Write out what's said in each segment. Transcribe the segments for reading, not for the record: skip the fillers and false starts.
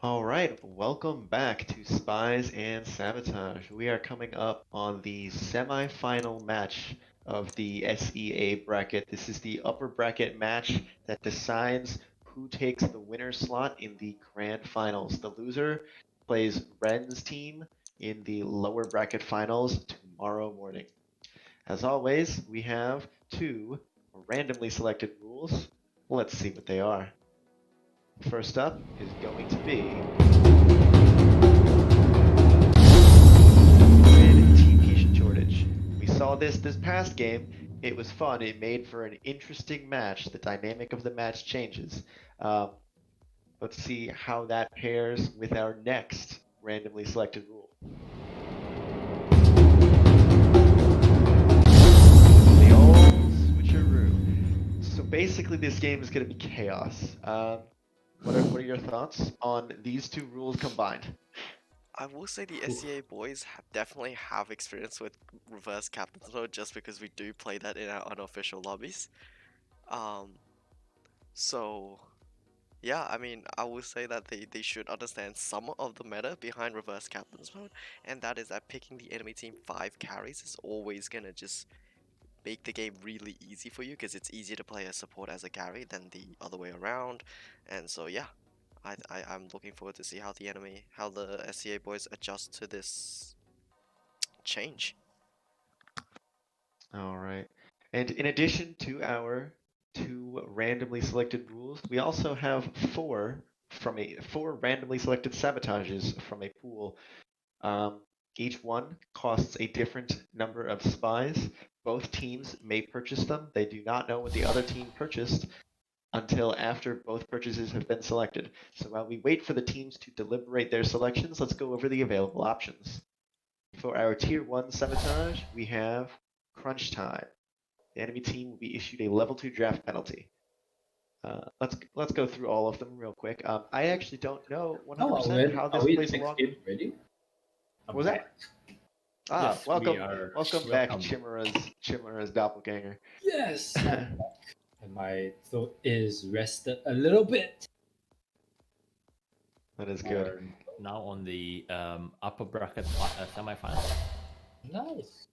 All right, welcome back to Spies and Sabotage. We are coming up on the semi-final match of the SEA bracket. This is the upper bracket match that decides who takes the winner slot in the grand finals. The loser plays Ren's team in the lower bracket finals tomorrow morning. As always, we have two randomly selected rules. Let's see what they are. First up is going to be TP shortage. We saw this past game. It was fun. It made for an interesting match. The dynamic of the match changes. Um, let's see how that pairs with our next randomly selected rule. The old switcheroo. So basically, this game is going to be chaos. What are your thoughts on these two rules combined? I will say the Oof. SEA boys definitely have experience with reverse captain's mode just because we do play that in our unofficial lobbies. Um, so yeah, I mean, I will say that they should understand some of the meta behind reverse captain's mode, and that is that picking the enemy team 5 carries is always gonna just make the game really easy for you because it's easier to play a support as a carry than the other way around. And so yeah, I'm looking forward to see how the SEA boys adjust to this change. All right. And in addition to our two randomly selected rules, we also have four randomly selected sabotages from a pool. Um, each one costs a different number of spies. Both teams may purchase them. They do not know what the other team purchased until after both purchases have been selected. So while we wait for the teams to deliberate their selections, let's go over the available options. For our tier 1 sabotage, we have crunch time. The enemy team will be issued a level 2 draft penalty. Let's go through all of them real quick. I actually don't know Oh, 100% how are this we in the plays next along. game already? What I'm was that? back. Ah, Yes, we welcome, are. welcome back, Welcome. Chimera's doppelganger. Yes, I'm That back. And my throat is rested a little bit. is We good. are now on the upper bracket semifinal. Nice.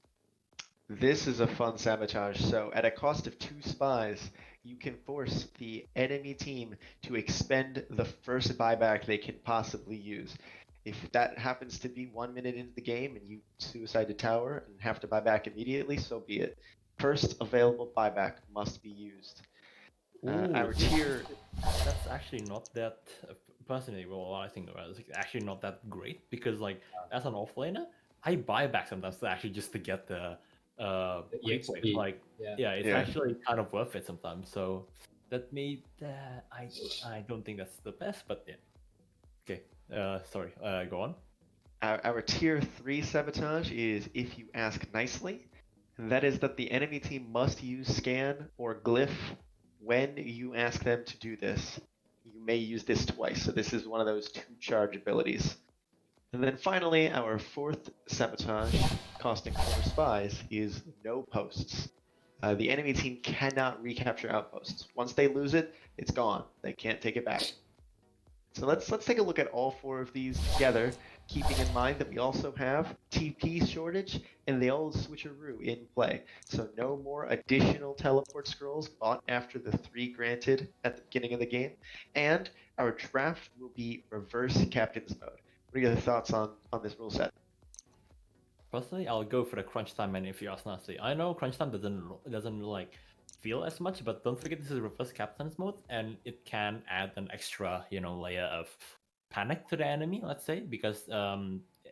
This is a fun sabotage. So, at a cost of 2 spies, you can force the enemy team to expend the first buyback they can possibly use. If that happens to be 1 minute into the game and you suicide a tower and have to buy back immediately, so be it. First available buyback must be used. Ooh, Our tier. that's actually not that. Personally, well, I think it's actually not that great because, like, as an offlaner, I buy back sometimes actually just to get the The creep wave. EXP. Like, Yeah. yeah, it's Yeah. actually kind of worth it sometimes. So that made I don't think that's the best, but yeah. Okay. Sorry. Go on. Our tier 3 sabotage is if you ask nicely, and that is that the enemy team must use scan or glyph when you ask them to do this. You may use this twice, so this is one of those 2 charge abilities. And then finally, our fourth sabotage, costing 4 spies, is no posts. The enemy team cannot recapture outposts. Once they lose it, it's gone. They can't take it back. So let's take a look at all 4 of these together, keeping in mind that we also have TP shortage and the old switcheroo in play. So no more additional teleport scrolls bought after the 3 granted at the beginning of the game, and our draft will be reverse captain's mode. What are your thoughts on this rule set? Personally, I'll go for the crunch time menu if you ask nicely. I know crunch time doesn't like feel as much, but don't forget this is reverse captain's mode, and it can add an extra layer of panic to the enemy. Let's say because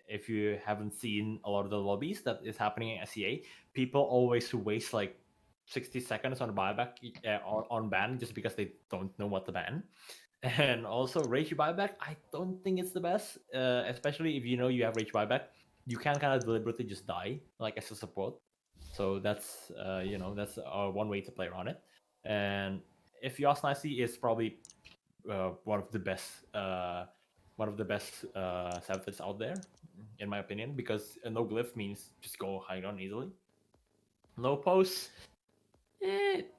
if you haven't seen a lot of the lobbies that is happening in SEA, people always waste like 60 seconds on a buyback on ban just because they don't know what to ban. And also rage buyback, I don't think it's the best, especially if you know you have rage buyback you can kind of deliberately just die like as a support. So that's that's one way to play around it. And if you ask nicely, it's probably one of the best sabotages out there, in my opinion, because no glyph means just go high on easily. No posts,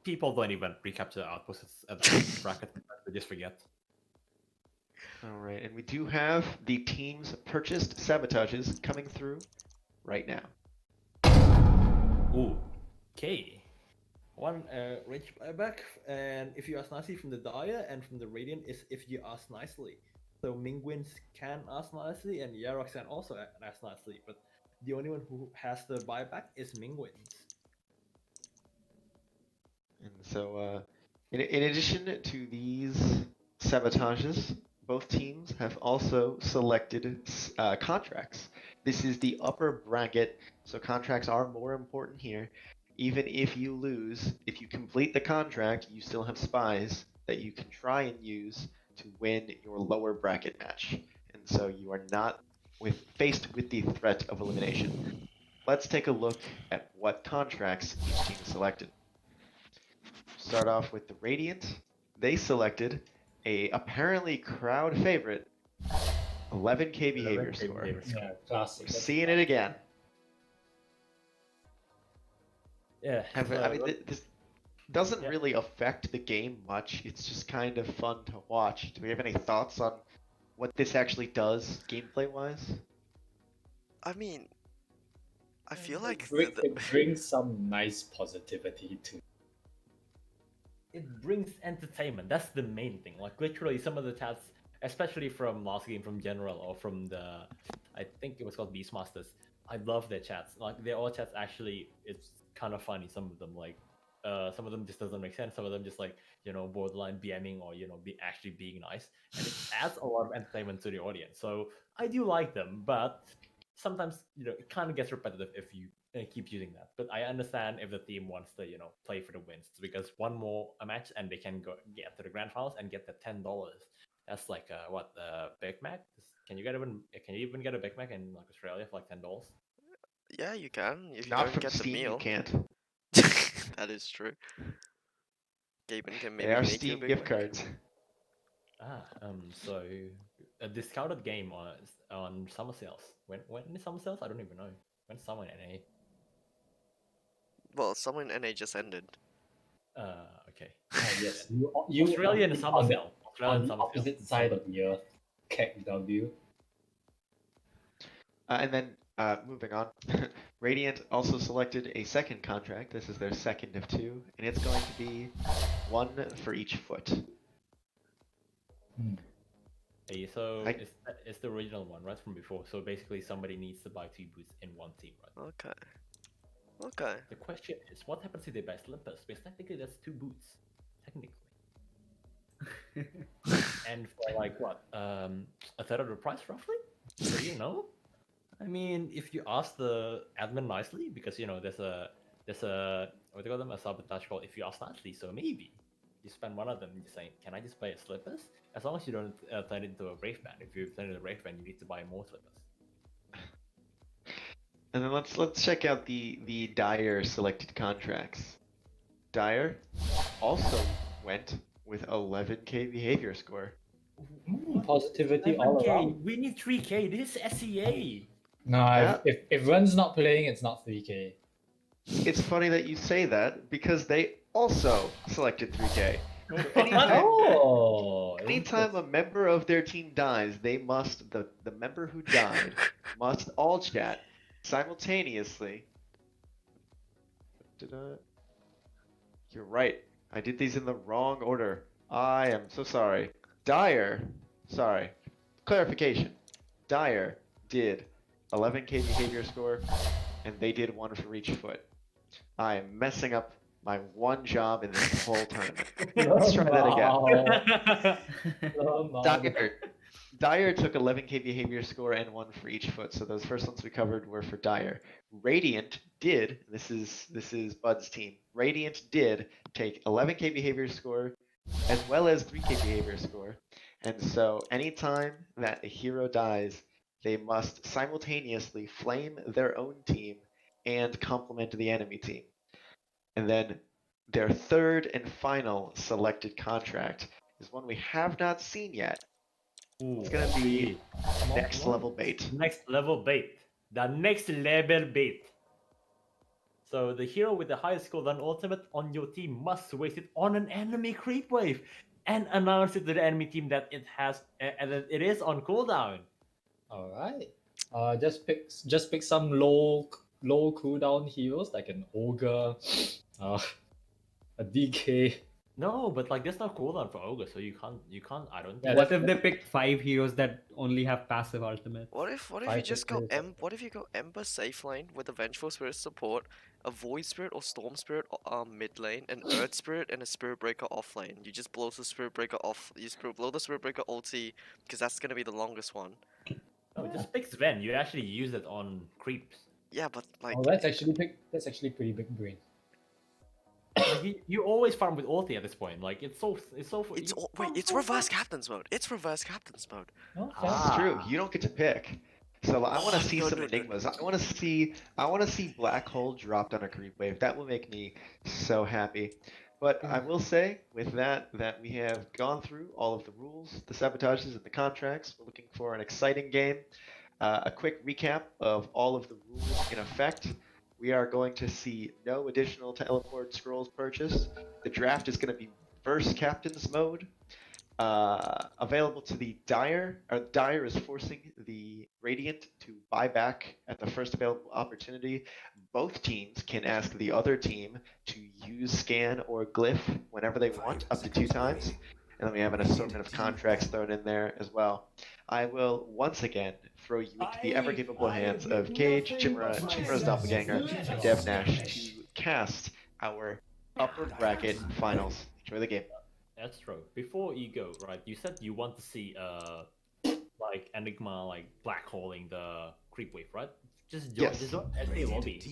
people don't even recapture outposts at that bracket. They just forget. All right, and we do have the team's purchased sabotages coming through right now. Ooh. Okay. One rage buyback, and if you ask nicely from the Dire and from the Radiant is if you ask nicely. So Minguins can ask nicely, and Yarrak can also ask nicely, but the only one who has the buyback is Minguins. And so, in addition to these sabotages, both teams have also selected contracts. This is the upper bracket, so contracts are more important here. Even if you lose, if you complete the contract, you still have spies that you can try and use to win your lower bracket match. And so you are not faced with the threat of elimination. Let's take a look at what contracts each team selected. Start off with the Radiant. They selected a apparently crowd favorite, 11k behavior 11K score. behavior score. Yeah, classic. We're seeing it again. Yeah. I mean, this doesn't Yeah. really affect the game much. It's just kind of fun to watch. Do we have any thoughts on what this actually does gameplay-wise? I mean, I feel It like it brings some nice positivity to. It brings entertainment. That's the main thing. Like literally, some of the chats, especially from last game, from General or from the, I think it was called Beastmasters. I love their chats. Like their all chats actually, it's kind of funny. Some of them some of them just doesn't make sense. Some of them just like borderline BMing or be actually being nice, and it adds a lot of entertainment to the audience. So I do like them, but sometimes it kind of gets repetitive if you keep using that. But I understand if the team wants to play for the wins, because one more a match and they can go get to the grand finals and get the $10. That's like what Big Mac. Can you even get a Big Mac in like Australia for like $10? yeah, you can if you Not don't from get the Steam, you meal. can't. That is true. Gaben can They maybe are make you a Steam Big gift Mac. cards. So a discounted game on summer sales. When is summer sales? I don't even know. When's summer in NA? Well, someone in NA just ended. Okay. Yes, you Australian on summer the, sale. Australian on the summer sale. opposite side of the earth, KW. And then moving on, Radiant also selected a second contract. This is their second of two, and it's going to be one for each foot. Hey, so I- it's the original one, right, from before. So basically, somebody needs to buy 2 boots in one team, right? Okay. Okay. The question is, what happens if they buy slippers? Because technically, that's 2 boots, technically. And for like what, a third of the price, roughly? So I mean, if you ask the admin nicely, because there's a what do you call them, a sabotage called if you ask nicely. So maybe you spend one of them just saying, "Can I just buy a slippers?" As long as you don't turn it into a brave band. If you turn it into a brave band, you need to buy more slippers. And then let's check out the Dire selected contracts. Dire also went with 11k behavior score. Positivity all 11K. around. We need 3K. This is SEA. No, Yeah. if Ren's not playing, it's not 3K. It's funny that you say that because they also selected 3k. Oh, Anytime a member of their team dies, they must the member who died must all chat simultaneously. You're right. I did these in the wrong order. I am so sorry. Dire, sorry. Clarification. Dire did 11k behavior score, and they did one for each foot. I am messing up my one job in this whole tournament. Let's try that again. Dire took 11k behavior score and one for each foot, so those first ones we covered were for Dire. Radiant did, this is Bud's team. Radiant did take 11k behavior score as well as 3k behavior score. And so anytime that a hero dies, they must simultaneously flame their own team and complement the enemy team. And then their third and final selected contract is one we have not seen yet. It's gonna be next level bait. Next level bait. The next level bait. So the hero with the highest score on ultimate on your team must waste it on an enemy creep wave. and announce it to the enemy team that it has and that it is on cooldown. All right. Just pick some low cooldown heroes like an ogre, a DK. No, but like there's no cooldown for ogre, so you can't. I don't. Yeah, think What that- if they pick 5 heroes that only have passive ultimates? What if you Five just go fixers. what if you go Ember safe lane with a Vengeful Spirit support, a Void Spirit or Storm Spirit mid lane, an Earth Spirit and a Spirit Breaker off lane. You just blow the Spirit Breaker off. Blow the Spirit Breaker ulti because that's gonna be the longest one. No, just pick Sven. You actually use it on creeps. Yeah, but like Oh, that's actually pretty big brain. Like, you always farm with ulti at this point. Like it's so it's you wait, farm it's so reverse fast. captain's mode. It's reverse captain's mode. Oh, It's true. Ah. You don't get to pick. So I want Oh, to see no, some no, no, enigmas. no. I want to see Black Hole dropped on a creep wave. That will make me so happy. But I will say with that we have gone through all of the rules, the sabotages, and the contracts. We're looking for an exciting game. A quick recap of all of the rules in effect. We are going to see no additional teleport scrolls purchased. The draft is going to be verse captain's mode. Available to the Dire. Dire is forcing the Radiant to buy back at the first available opportunity. Both teams can ask the other team to use Scan or Glyph whenever they want, up to 2 times. And then we have an assortment of contracts thrown in there as well. I will once again throw you into the ever capable hands of Cage, Chimera's Doppelganger, and DevNash to cast our upper bracket finals. Enjoy the game. That's true. Before you go, right? You said you want to see like Enigma like black holing the creep wave, right? Just join Yes. just join SA lobby.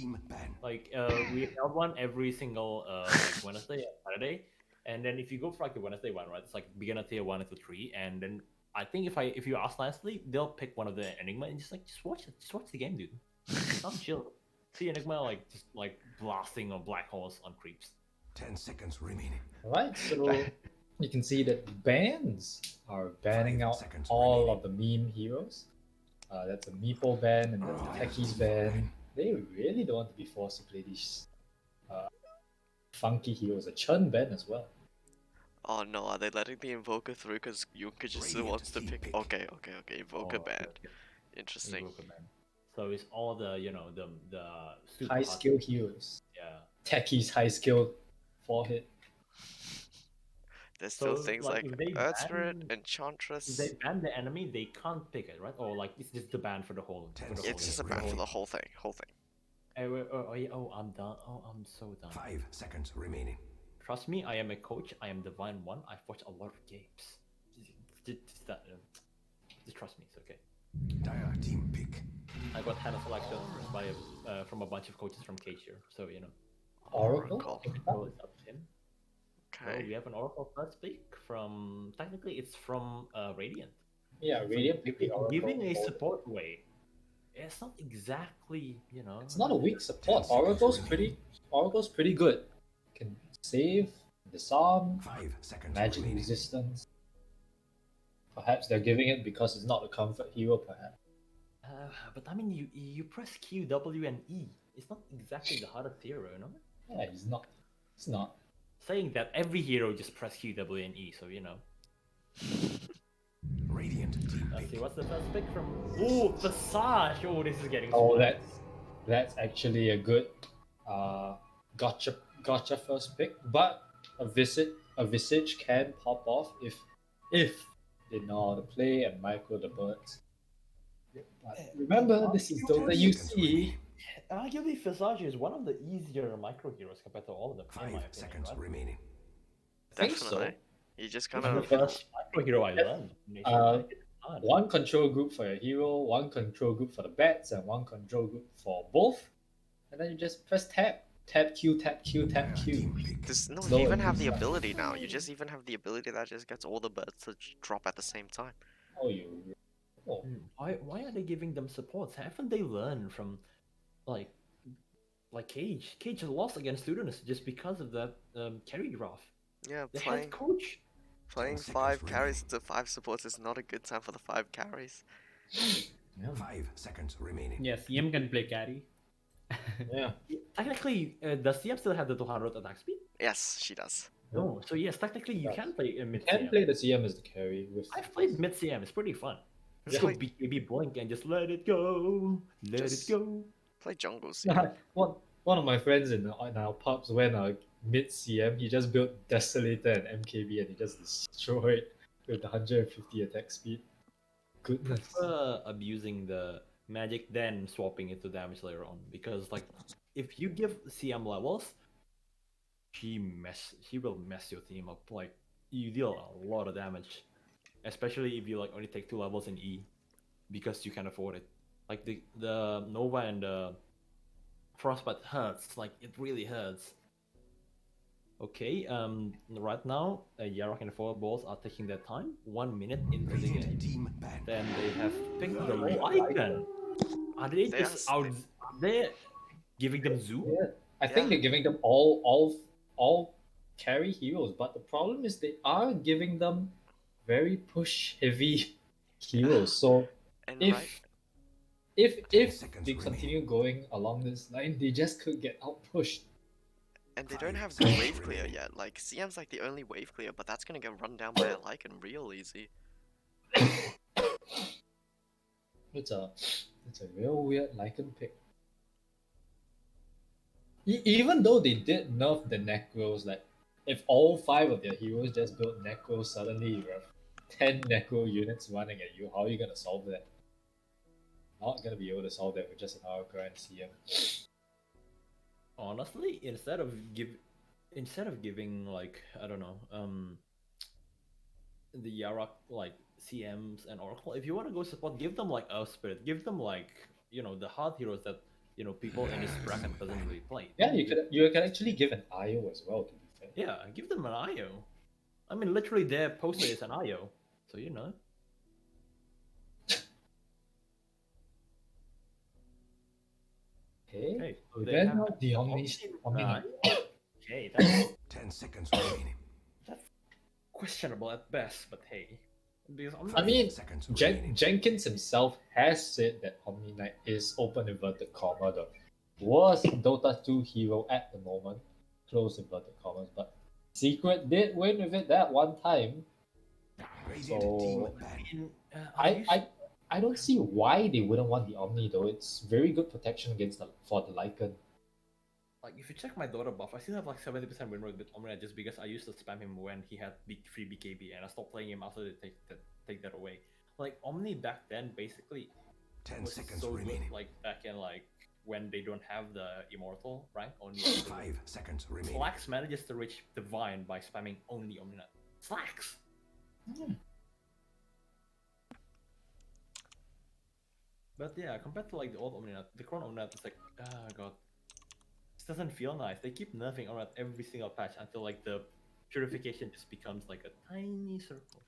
Like we held one every single like Wednesday and Saturday. And then if you go for like the Wednesday one, right? It's like beginner tier 1 to 3, and then I think if you ask nicely, they'll pick one of the Enigma and just watch it. Just watch the game, dude. Sounds chill. See Enigma like just like blasting on black holes on creeps. 10 seconds remaining. All right, so you can see that bans are banning 5 out seconds all remaining. of the meme heroes. That's a Meepo ban and that's a Techies ban. They really don't want to be forced to play these funky heroes. A Chun ban as well. Oh no, are they letting the Invoker through because Yunka just Radiant wants to team pick? pick. Okay, Invoker Oh, banned. okay. Interesting. Invoker ban. So it's all the the super High hard- skill heroes. Yeah. Techies high skill forehead. There's still So, things like, like if they Earth Spirit, ban- Enchantress. If they ban the enemy, they can't pick it, right? Or like it's just the ban for the whole. For the whole It's just a game, ban for whole- the whole thing. Oh, I'm done. Oh, I'm so done. 5 seconds remaining. Trust me, I am a coach. I am Divine One. I've watched a lot of games. Just trust me, it's okay. Dire team pick. I got hand selection by from a bunch of coaches from Cage here, so you know. Oracle. Oracle. So it's up to him. So Okay. we have an Oracle first pick from. Technically, it's from Radiant. Yeah, Radiant picked the Oracle. Giving a over- support way. It's not exactly, you know. It's not a weak support. 10 seconds Oracle's pretty good. Can save, disarm, 5 seconds magic remaining. resistance. Perhaps they're giving it because it's not a comfort hero, perhaps. But I mean, you press Q, W, and E. It's not exactly the hardest hero, you know. Yeah, he's not. It's not. Saying that every hero just press Q, W, and E, so you know. Radiant team Let's pick. see, what's the first pick from? Oh, Visage! Oh, this is getting. Oh, sweet. that's actually a good gotcha first pick. But a visage can pop off if they know how to play and micro the birds. But remember, this is Dota 10 seconds UC. remaining. Arguably, Visage is one of the easier micro heroes compared to all of them. In 5 my opinion, seconds right? remaining. I think so. Definitely. You just kind This is of. the first Micro hero I learned. Hard. one control group for your hero, one control group for the bats, and one control group for both. And then you just press tab. Tab Q, tab Q, tab Dire Q. team pick. No, Slow you even and have the easy. ability now. You just even have the ability that just gets all the birds to drop at the same time. Oh, you. Oh. Why are they giving them supports? Haven't they learned from, like Cage? Cage has lost against students just because of that carry draft. Yeah, The head coach. playing 10 5 seconds carries to 5 supports is not a good time for the 5 carries. 5 seconds remaining. Yeah, CM can play carry. Yeah. Technically, does CM still have the 200 attack speed? Yes, she does. No, so yes, technically you Yes. can play in You mid can CM. play the CM as the carry with. I've played mid CM. It's pretty fun. Just Yeah. go BKB blink and just let it go, let Just- it go. Play jungle CM. One of my friends in our pubs went mid CM. He just built Desolator and MKB and he just destroyed with 150 attack speed. Goodness. Abusing the magic, then swapping it to damage later on. Because like, if you give CM levels, she will mess your team up. Like you deal a lot of damage, especially if you like only take 2 levels in E, because you can afford it. Like the Nova and the Frostbite hurts. Like it really hurts. Okay, right now, Yarrak and the 4 balls are taking their time. 1 minute into the Radiant game. team ban. Then they have picked the low icon. Are they They just are out? They're giving them zoo? Yeah, I think Yeah. they're giving them all carry heroes, but the problem is they are giving them very push heavy heroes. So And if right, if 10 if seconds they remaining. continue going along this line, they just could get out pushed. and they don't 5 have good seconds wave clear remaining. yet. Like CM's like the only wave clear, but that's gonna get run down by a Lycan real easy. It's a real weird Lycan pick. Even though they did nerf the Necros, like if all 5 of their heroes just built Necros, suddenly you have 10 Necro units running at you. How are you gonna solve that? Not gonna be able to solve that with just an Arakar and CM. Honestly, instead of giving like I don't know, the Yarrak like CMs and Oracle, if you want to go support, give them like Earth Spirit, give them like the hard heroes that people in this bracket doesn't really play. Yeah, you can actually give an IO as well, to be fair. Yeah, give them an IO. I mean, literally their poster is an IO, so Okay. Hey, so We they then have have the Omni. Nine. Okay, that's 10 seconds remaining. questionable at best, but hey, because I'm I not. mean, Seconds remaining. Jenkins himself has said that Omni Knight is open inverted comma the worst Dota 2 hero at the moment, close inverted commas, but Secret did win with it that one time. Radiant So team ban. mean, I don't see why they wouldn't want the Omni though. It's very good protection against for the Lycan. like if you check my Dota buff, I still have like 70% win rate with Omnia just because I used to spam him when he had free BKB, and I stopped playing him after they take that away. Like Omni back then basically 10 was seconds so remaining. good, like back in like when they don't have the immortal rank only. 5 seconds remaining. Slacks manages to reach Divine by spamming only Omnia. Slacks. But yeah, compared to like the old Omnia, the current Omnia is like, oh god, this doesn't feel nice. They keep nerfing Omnia every single patch until like the purification just becomes like a tiny circle.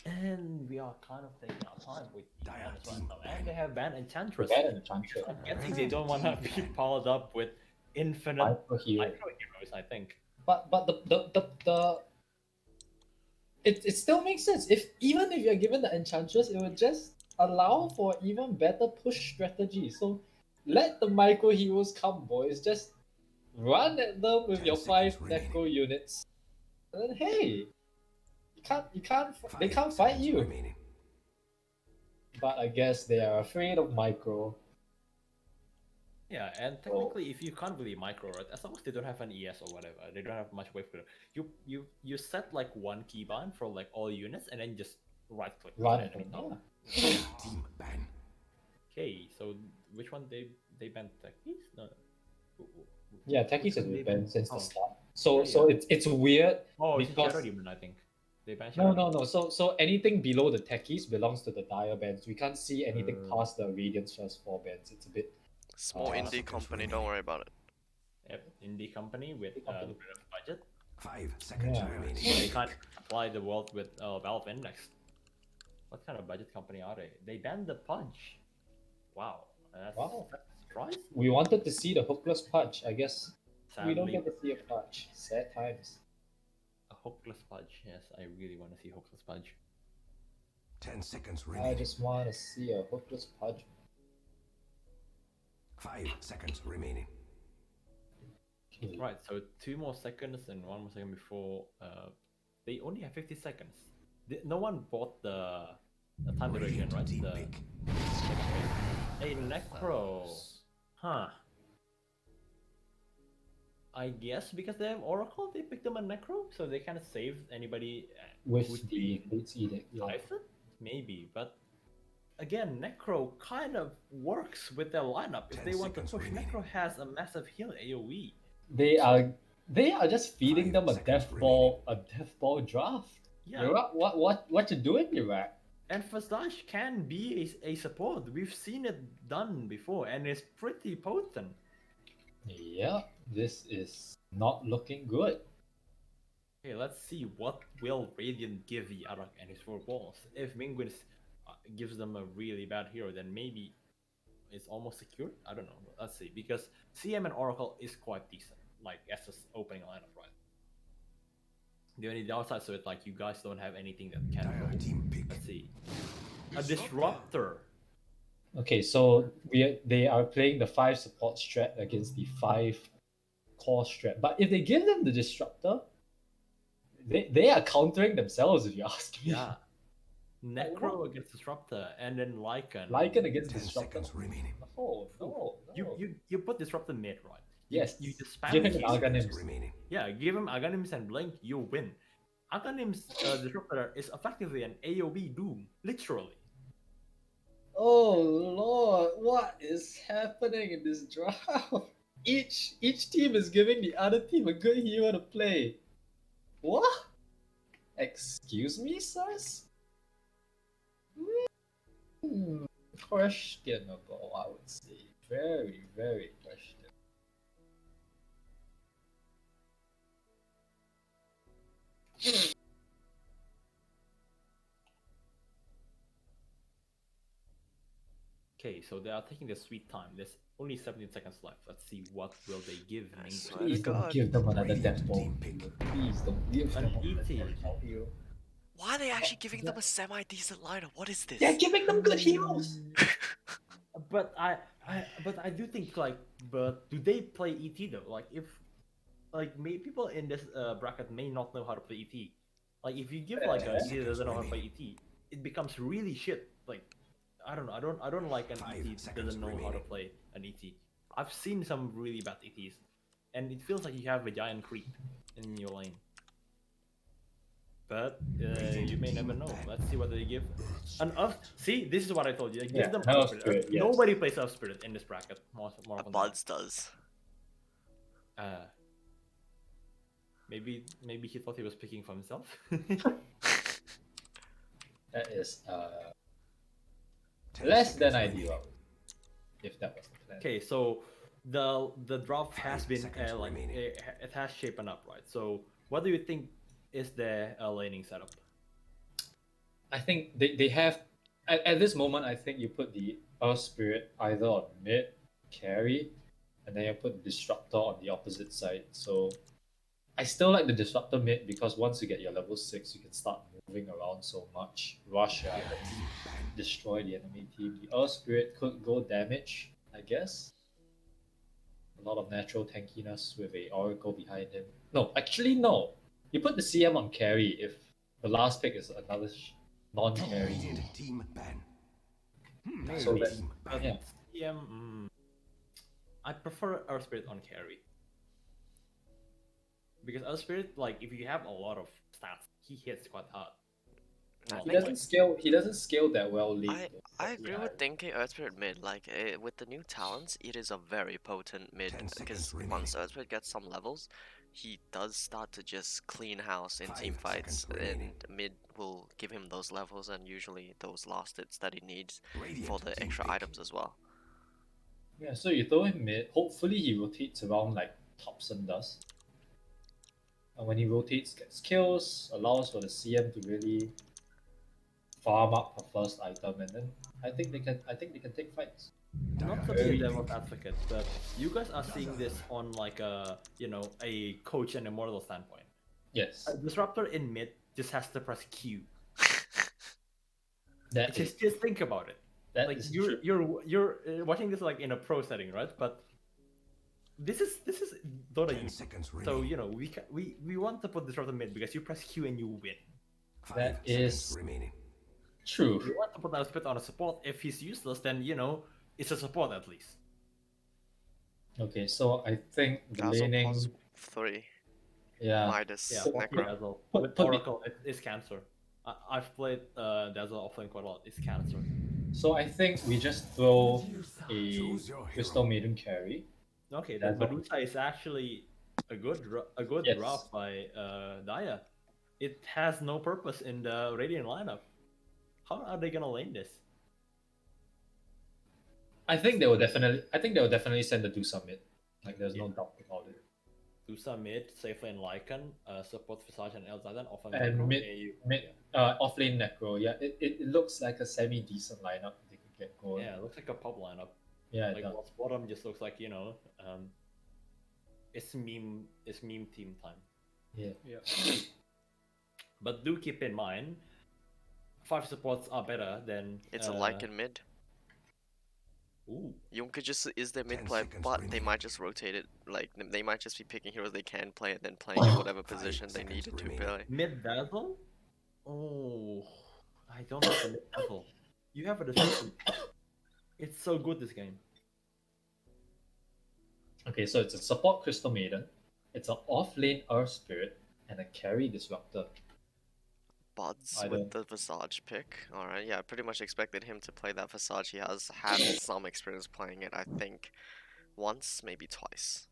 And we are kind of taking our time with the Dire bans right team now, and they have banned Enchantress. Bad Enchantress. I'm guessing they don't want to be piled up with infinite Hyper hero. micro heroes. I think. But the it still makes sense. Even if you're given the Enchantress, it would just allow for even better push strategy. So let the micro heroes come, boys. Just run at them with 10 your 5 seconds remaining. Necro units. And then hey, they 5 can't fight seconds you. remaining. But I guess they are afraid of micro. Yeah, and technically, if you can't really micro it, as long as they don't have an ES or whatever, they don't have much wave clear. You set like one keybind for like all units, and then just right click. Run the at them. enemy. Yeah. Team ban. Okay, so which one they banned techies? No. Yeah, Which Techies has one they been banned since the Oh. start. So Yeah, it's weird. Oh, it's because- Shadow Demon, I think. They banned No, Shadow no, no. So anything below the Techies belongs to the Dire bands. We can't see anything past the Radiance first 4 bands. It's a bit. Small indie seconds company, remaining. don't worry about it. Yep, indie company with Indie company. a bit of budget. 5 seconds Yeah. remaining. They can't apply the world with Valve Index. What kind of budget company are they? They banned the Punch. Wow, that's Wow. that's a surprise. We wanted to see the hookless punch. I guess we don't Sadly, get to see a punch. Sad times. a hookless Pudge. Yes, I really want to see hookless Pudge. 10 seconds I remaining. just want to see a hookless punch. 5 seconds remaining. Okay. Right, so 2 more seconds and 1 more second before. They only have 50 seconds. No one bought the time duration, Brilliant right? team The pick. second phase. A necro. Huh. I guess because they have Oracle, they picked them a necro, so they kind of saved anybody With who's the Fate's Edict, yeah. Typhon? Maybe, but again, Necro kind of works with their lineup. If 10 they want to seconds push, remaining. Necro has a massive heal AoE. They are just feeding 5 them a seconds death ball draft. Yeah, Yarrak, what you doing, Yarrak? and Fasdash can be a support. We've seen it done before, and it's pretty potent. Yeah, this is not looking good. Okay, let's see what will Radiant give Yarrak and his 4 balls. If Minguins gives them a really bad hero, then maybe it's almost secured. I don't know. Let's see, because CM and Oracle is quite decent, like as an opening lineup, right? The only downside to it, like you guys don't have anything that can Dire go. team pick. Let's see, a disruptor. Okay, so they are playing the 5 support strat against the 5 core strat. But if they give them the disruptor, they are countering themselves, if you ask me. Yeah, Necro against disruptor, and then Lycan. Lycan against 10 disruptor. seconds remaining. No. You put disruptor mid, right? Yes. You just spam Give him keys. an Seconds Aghanim's. remaining. Yeah, give him Aghanims and Blink, you win. Aghanim's disruptor is effectively an AoE Doom, literally. Oh Lord, what is happening in this draft? Each team is giving the other team a good hero to play. What? Excuse me, sirs? Questionable, I would say. Very, very questionable. Okay, so they are taking their sweet time. There's only 17 seconds left. Let's see what will they give I Minguins. swear to Please don't God. give them another Brilliant death ball. team pick. Please don't give An them another ET. death ball hero. Why are they actually giving them a semi-decent lineup? What is this? They're giving them good heroes. But I do think like, but do they play ET though? Like if, like people in this bracket may not know how to play ET. Like if you give like a ET that doesn't know how to play ET, it becomes really shit. Like I don't know. I don't like an 5 ET that seconds doesn't know how to remaining. play an ET. I've seen some really bad ETs, and it feels like you have a giant creep in your lane. But you may never know. Let's see what they give. An Earth. See, this is what I told you. Like, give Yeah, them an Earth Earth Spirit. Spirit, yes. Nobody plays Earth Spirit in this bracket. More often than not. Buds does. Maybe he thought he was picking for himself. That is 10 less than seconds ideal. remaining. If that was the plan. Okay, so the draft has 5 been seconds like remaining. it has shapen up, right? So what do you think is their laning setup? I think they have at this moment. I think you put the Earth Spirit either on mid carry, and then you put Disruptor on the opposite side. So I still like the Disruptor mid because once you get your level 6, you can start moving around so much. Rush items, destroy the enemy team. The Earth Spirit could go damage, I guess. A lot of natural tankiness with a Oracle behind him. No, actually no. You put the CM on carry if the last pick is another non-carry. Completed team ban. Maybe. So that- team But ban. yeah. I prefer Earth Spirit on carry. Because Earth Spirit, like, if you have a lot of stats, he hits quite hard. I Well, He think doesn't scale. He doesn't scale that well late. though. I agree Yeah. with thinking Earth Spirit mid. Like with the new talents, it is a very potent mid 10 because seconds remaining. once Earth Spirit gets some levels, he does start to just clean house in 5 team fights, seconds remaining. and mid will give him those levels and usually those last hits that he needs for Radiant the team extra pick. items as well. Yeah, so you throw him mid. Hopefully, he rotates around like Thompson does. And when he rotates, gets kills, allows for the CM to really farm up her first item, and then I think they can take fights. Not to be a devil's advocate, but you guys are seeing this on like a a coach and immortal standpoint. Yes, A disruptor in mid just has to press Q. that is Just think about it. that Like is you're true. you're watching this like in a pro setting, right? But this is Dota 10 U. seconds So remaining. you know we want to put disruptor mid because you press Q and you win. 5 That seconds is remaining. true. You want to put that spit on a support. If he's useless, then you know it's a support at least. Okay, so I think the Dazzle laning, plus 3. yeah, Midas Yeah, So fuck Necro. Dazzle. put- With put the- Oracle, it's cancer. I've played Dazzle offlane quite a lot. It's cancer. so I think we just throw a Choose your hero. Crystal Maiden carry. Okay, then Dazzle. Medusa is actually a good Yes. draft by Daya. It has no purpose in the Radiant lineup. How are they gonna lane this? I think they will definitely send the do summit. Like there's no doubt about it. Dusa mid, safe lane Lycan, support Visage and Elzaidan, offlane And Necro, mid- AU. Mid offlane Necro, yeah, it looks like a semi decent lineup they could get going. Yeah, it looks like a pub lineup. Yeah, it Like does. what's bottom just looks like, you know, it's meme team time. Yeah. But do keep in mind, 5 supports are better than It's a Lycan mid. Ooh. Yunka is their mid 10 player, seconds but they remaining. might just rotate it. Like they might just be picking heroes they can play and then playing in whatever 5 position they seconds needed to remaining. play. Mid Dazzle? Oh, I don't have the mid Dazzle. You have a disruption. It's so good this game. Okay, so it's a support Crystal Maiden, it's an offlane Earth Spirit, and a carry Disruptor. Buds I with don't- the Visage pick. Alright, yeah, I pretty much expected him to play that Visage. He has had some experience playing it, I think. Once, maybe twice.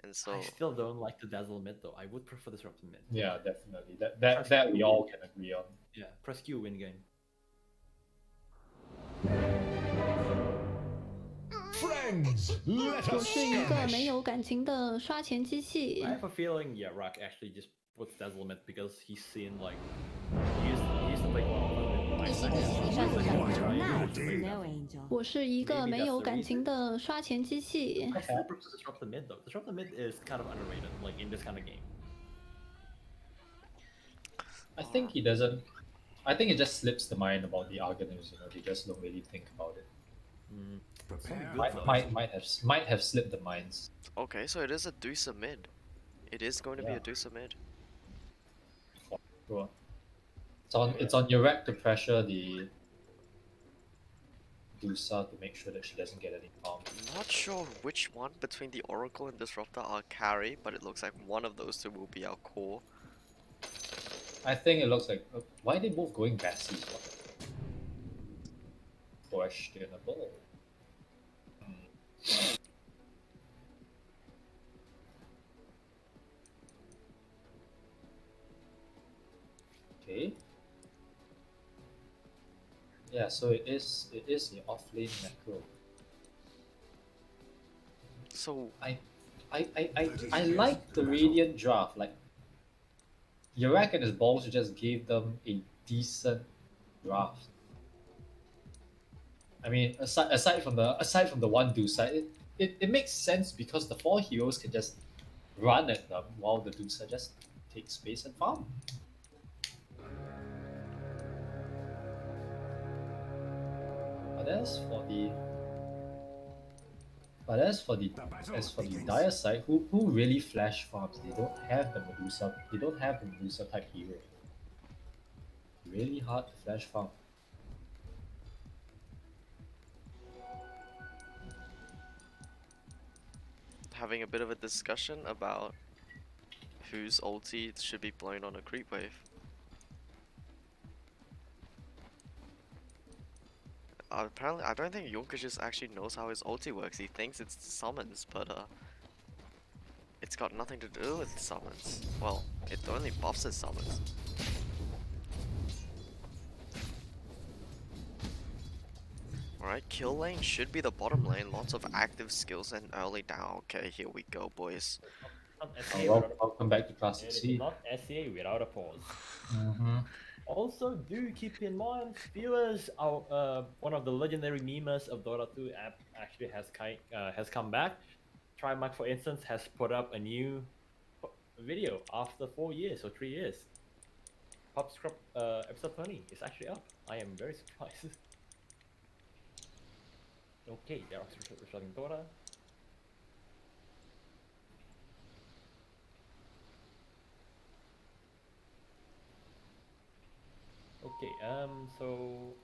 And so, I still don't like the Dazzle mid though. I would prefer disruptor mid. Yeah, definitely. That we all can agree on. Yeah, press Q win game. Friends, let 我 us 是一个没 skirmish. 有感情的刷钱机器 I。have a feeling Yarrak actually just puts Dazzle mid because he's seen like he used to play one of them in 一些 my 让我感觉 Nice. No angel。我是一个 Maybe 没 that's 有 the 感 reason. 情的刷钱机器。 I still prefer disruptor mid though. Disruptor mid is kind of underrated, like in this kind of game. I think he doesn't. I think it just slips the mind about the Argonauts. You know, they just don't really think about it. Mm. Prepare. Might have slipped the minds. okay, so it is a Dusa mid. It is going to be Yeah. a Dusa mid. Sure. It's on Yarrak to pressure the Dusa to make sure that she doesn't get any farm. Not sure which one between the Oracle and Disruptor are carry, but it looks like one of those two will be our core. I think it looks like why are they both going Bassie? Questionable. Okay. Yeah, so it is the offlane Necro. So I like the Radiant draft. Like Yarrak and his balls just gave them a decent draft. I mean, aside from the one Dusa, it makes sense because the 4 heroes can just run at them while the Dusa just takes space and farm. But as for the Dire side, who really flash farms? They don't have the Medusa. They don't have the Medusa type hero. Really hard to flash farm. having a bit of a discussion about whose ulti should be blown on a creep wave. Apparently, I don't think Yunka just actually knows how his ulti works. He thinks it's summons, but it's got nothing to do with summons. Well, it only buffs his summons. Alright, kill lane should be the bottom lane. Lots of active skills and early down. Okay, here we go, boys. Not SCA I'll come back to Classic It is C. not SCA without a pause. Mm-hmm. Also, do keep in mind, viewers, our one of the legendary memers of Dota 2 app actually has come back. Trimark, for instance, has put up a new video after 4 years or 3 years. Pop Scrub episode 20 is actually up. I am very surprised. Okay, they're restarting Dota. Okay, so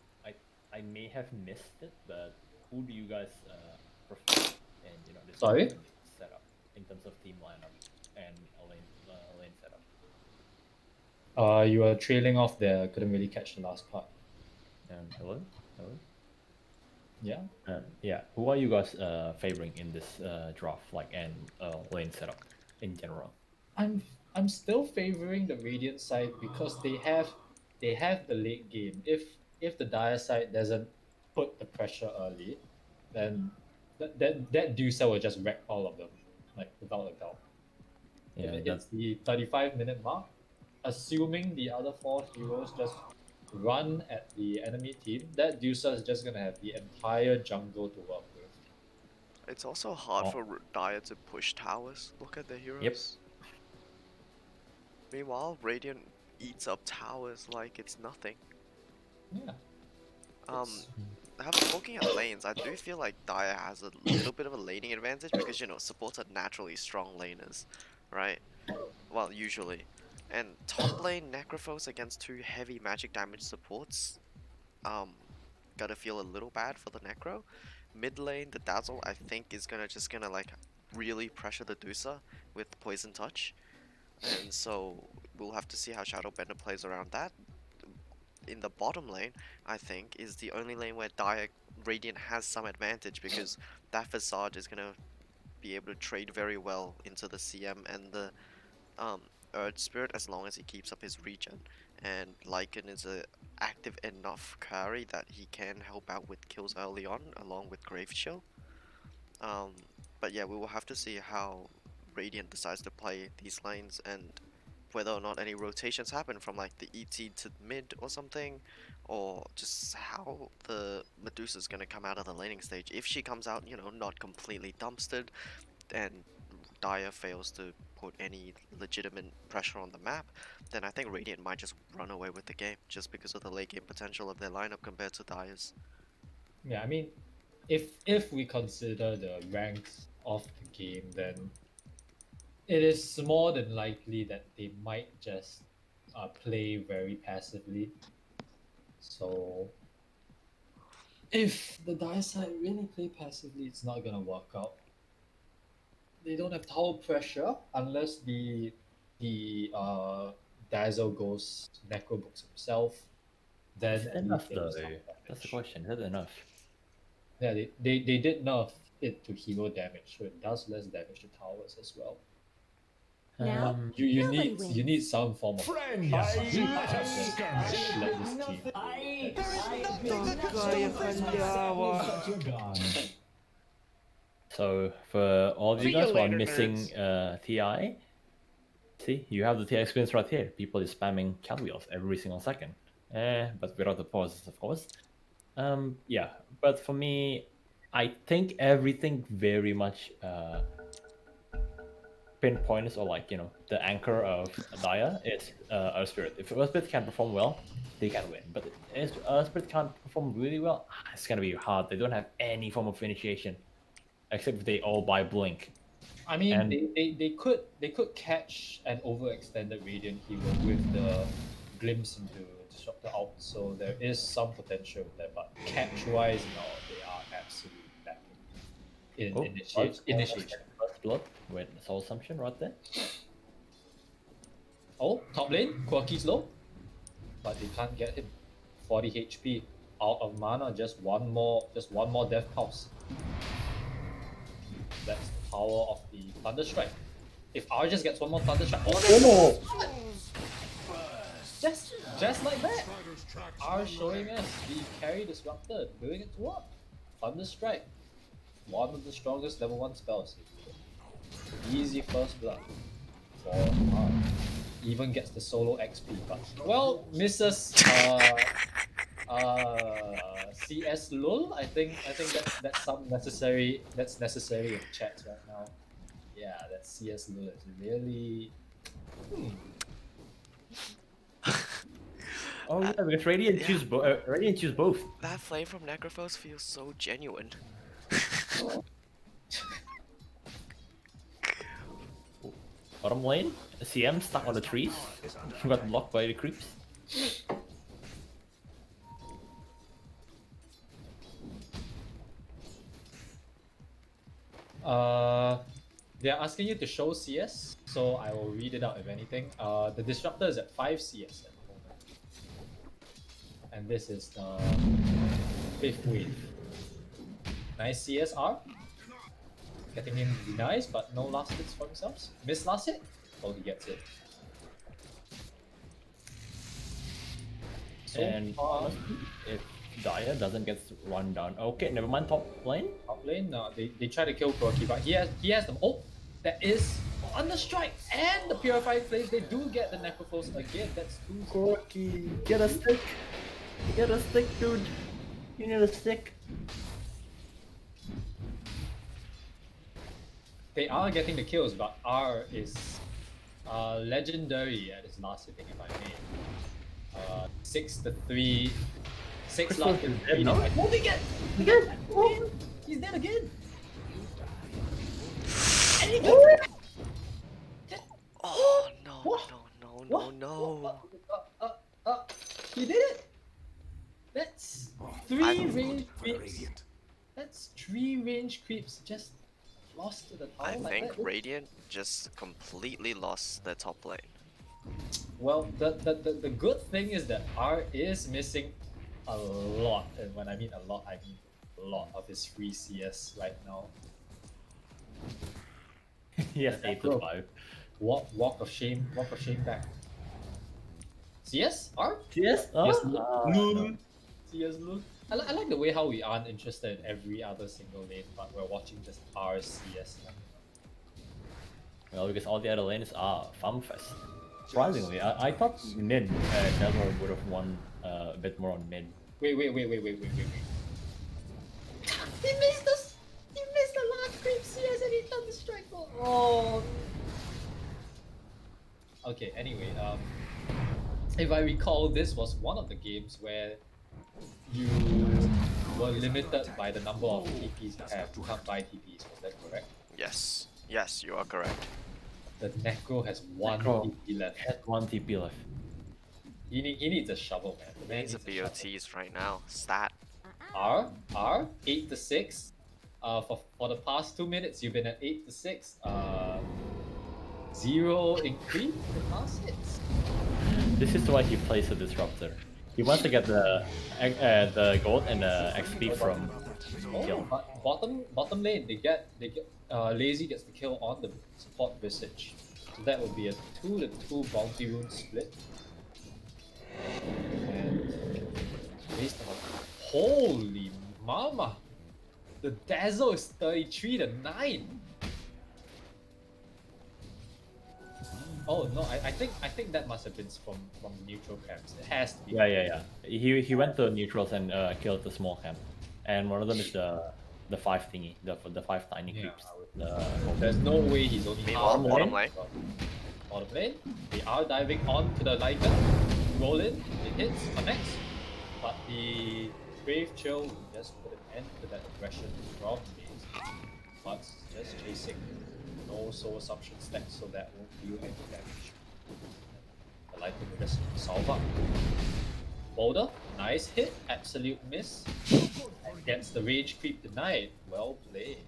I may have missed it, but who do you guys prefer in this Sorry? setup in terms of team lineup and lane setup? You were trailing off there. I couldn't really catch the last part. Hello, hello. Yeah. Yeah, who are you guys favoring in this draft, like and lane setup in general? I'm still favoring the Radiant side because they have the late game. If the Dire side doesn't put the pressure early, then that Dusa will just wreck all of them, like without a doubt. If Yeah, it that hits the 35-minute mark, assuming the other four heroes just run at the enemy team, that Dusa is just gonna have the entire jungle to work with. It's also hard Oh. for Dire to push towers. Look at their Yep. heroes. Meanwhile, Radiant eats up towers like it's nothing. Yeah. Um, It's- Looking at lanes, I do feel like Dire has a little bit of a laning advantage because, supports are naturally strong laners, right? Well, usually. And top lane Necrophos against two heavy magic damage supports, um, gotta feel a little bad for the Necro. Mid lane, the Dazzle, I think is just gonna like really pressure the Dusa with Poison Touch. And so we'll have to see how Shadowbender plays around that. In the bottom lane, I think, is the only lane where Radiant has some advantage because that Facade is gonna be able to trade very well into the CM and the Earth Spirit as long as he keeps up his regen. And Lycan is a active enough carry that he can help out with kills early on along with Grave Chill. But yeah, we will have to see how Radiant decides to play these lanes and whether or not any rotations happen from like the ET to mid or something, or just how the Medusa's gonna come out of the laning stage. If she comes out, not completely dumpstered, and Dire fails to put any legitimate pressure on the map, then I think Radiant might just run away with the game just because of the late game potential of their lineup compared to Dire's. Yeah, I mean, if we consider the ranks of the game, then it is more than likely that they might just play very passively. So if the Dire side really play passively, it's not gonna work out. They don't have tower pressure unless the Dazzle goes Necro books himself. Then Is it at enough least there though? is some That's the damage. question. Is it enough? Yeah, they did nerf it to hero damage, so it does less damage to towers as well. Now, You nobody need wins. some form of Friends, passivity let us to skirmish. let this team. So for all of you See guys you who are later, missing TI, see, you have the TI experience right here. People is spamming chat wheels every single second. But without the pauses, of course. Yeah, but for me, I think everything very much pinpoints or the anchor of Daya is Earth Spirit. If Earth Spirit can perform well, they can win. But if Earth Spirit can't perform really well, it's gonna be hard. They don't have any form of initiation, except if they all buy Blink. I mean, And they could catch an overextended Radiant hero with the glimpse into Disruptor out, so there is some potential there. But catch wise, no, they are absolutely lacking in initiation. First blood with Soul Assumption right there. Oh, top lane, Quirky's low, but they can't get him. 40 HP, out of mana, just one more Death Pulse. That's the power of the Thunder Strike. If R just gets one more Thunder Strike, oh, just like that. R showing us the carry disruptor, doing its work. Thunder Strike, one of the strongest level 1 spells. Easy first blood for R. Even gets the solo XP, but well, misses CS lul. I think that's necessary in chat right now. Yeah, that CS lul is really. Oh yeah, because Radiant yeah. choose Radiant choose both. That flame from Necrophos feels so genuine. Bottom lane, CM stuck on the trees, got blocked by the creeps. They're asking you to show CS, so I will read it out if anything. The disruptor is at 5 CS at the moment. And this is the 5th wave. Nice CSR. Getting in denies, but no last hits for themselves. Miss last hit? Oh, he gets it. So And far, if Daya doesn't get run down, okay, never mind. Top lane. top lane, they try to kill Kroki, but he has them. Oh, that is on the strike and the purified flames. They do get the necrophos again. That's 2. Corky, get a stick. Get a stick, dude. You need a stick. They are getting the kills, but R is legendary at his last hitting, if I may. 6-3. 6 Crystal last is hit. dead, no? Oh, they get! Oh, he's dead again! And he gets Oh no What? no What? no. He did it! That's 3 range For the creeps. Radiant. That's 3 range creeps just lost to the tower I like think that. Radiant just completely lost their top lane. Well, the good thing is that R is missing a lot, and when I mean a lot, I mean a lot of his free CS right now. Yes, Yeah, 8 bro. to 5. Walk of shame back. CS? R? Yes. Yes, No. Loon. CS Loon. I like the way how we aren't interested in every other single lane, but we're watching just R CS. Well, because all the other lanes are farm fest. Surprisingly, I thought mid Nether would have won a bit more on mid. Wait. He missed us! He missed the last creep CS and he done the strike ball. Oh. Okay, anyway, if I recall, this was one of the games where you were limited by the number of TPs you have. You can't buy TPs, was that correct? Yes, yes, you are correct. The Necro has 1 Necro. TP left. Had 1 TP left. He needs a shovel, man. The man Needs a shovel. BOTs right now. Stat. R 8-6. For the past 2 minutes, you've been at 8-6. 0 increase in pass hits. This is why he plays a disruptor. He wants to get the gold and the XP from kill. But bottom lane, they get Lazy gets the kill on the support Visage. So that will be a 2-2 bounty rune split. And based on holy mama, the Dazzle is 33-9. Oh no, I think that must have been from neutral camps. It has to be. Yeah. He went to neutrals and killed the small camp, and one of them is the 5 thingy, the 5 tiny Yeah, creeps. There's no way he's only Meanwhile, half bottom lane. lane. Bottom lane. They are diving onto the Lycan. Roll in, it hits, connects. But the Brave Chill will just put an end to that aggression from base. But just chasing. No soul assumption stacks, so that won't deal any damage. The Lycan will just solve up. Boulder, nice hit, absolute miss. And gets the rage creep denied. Well played.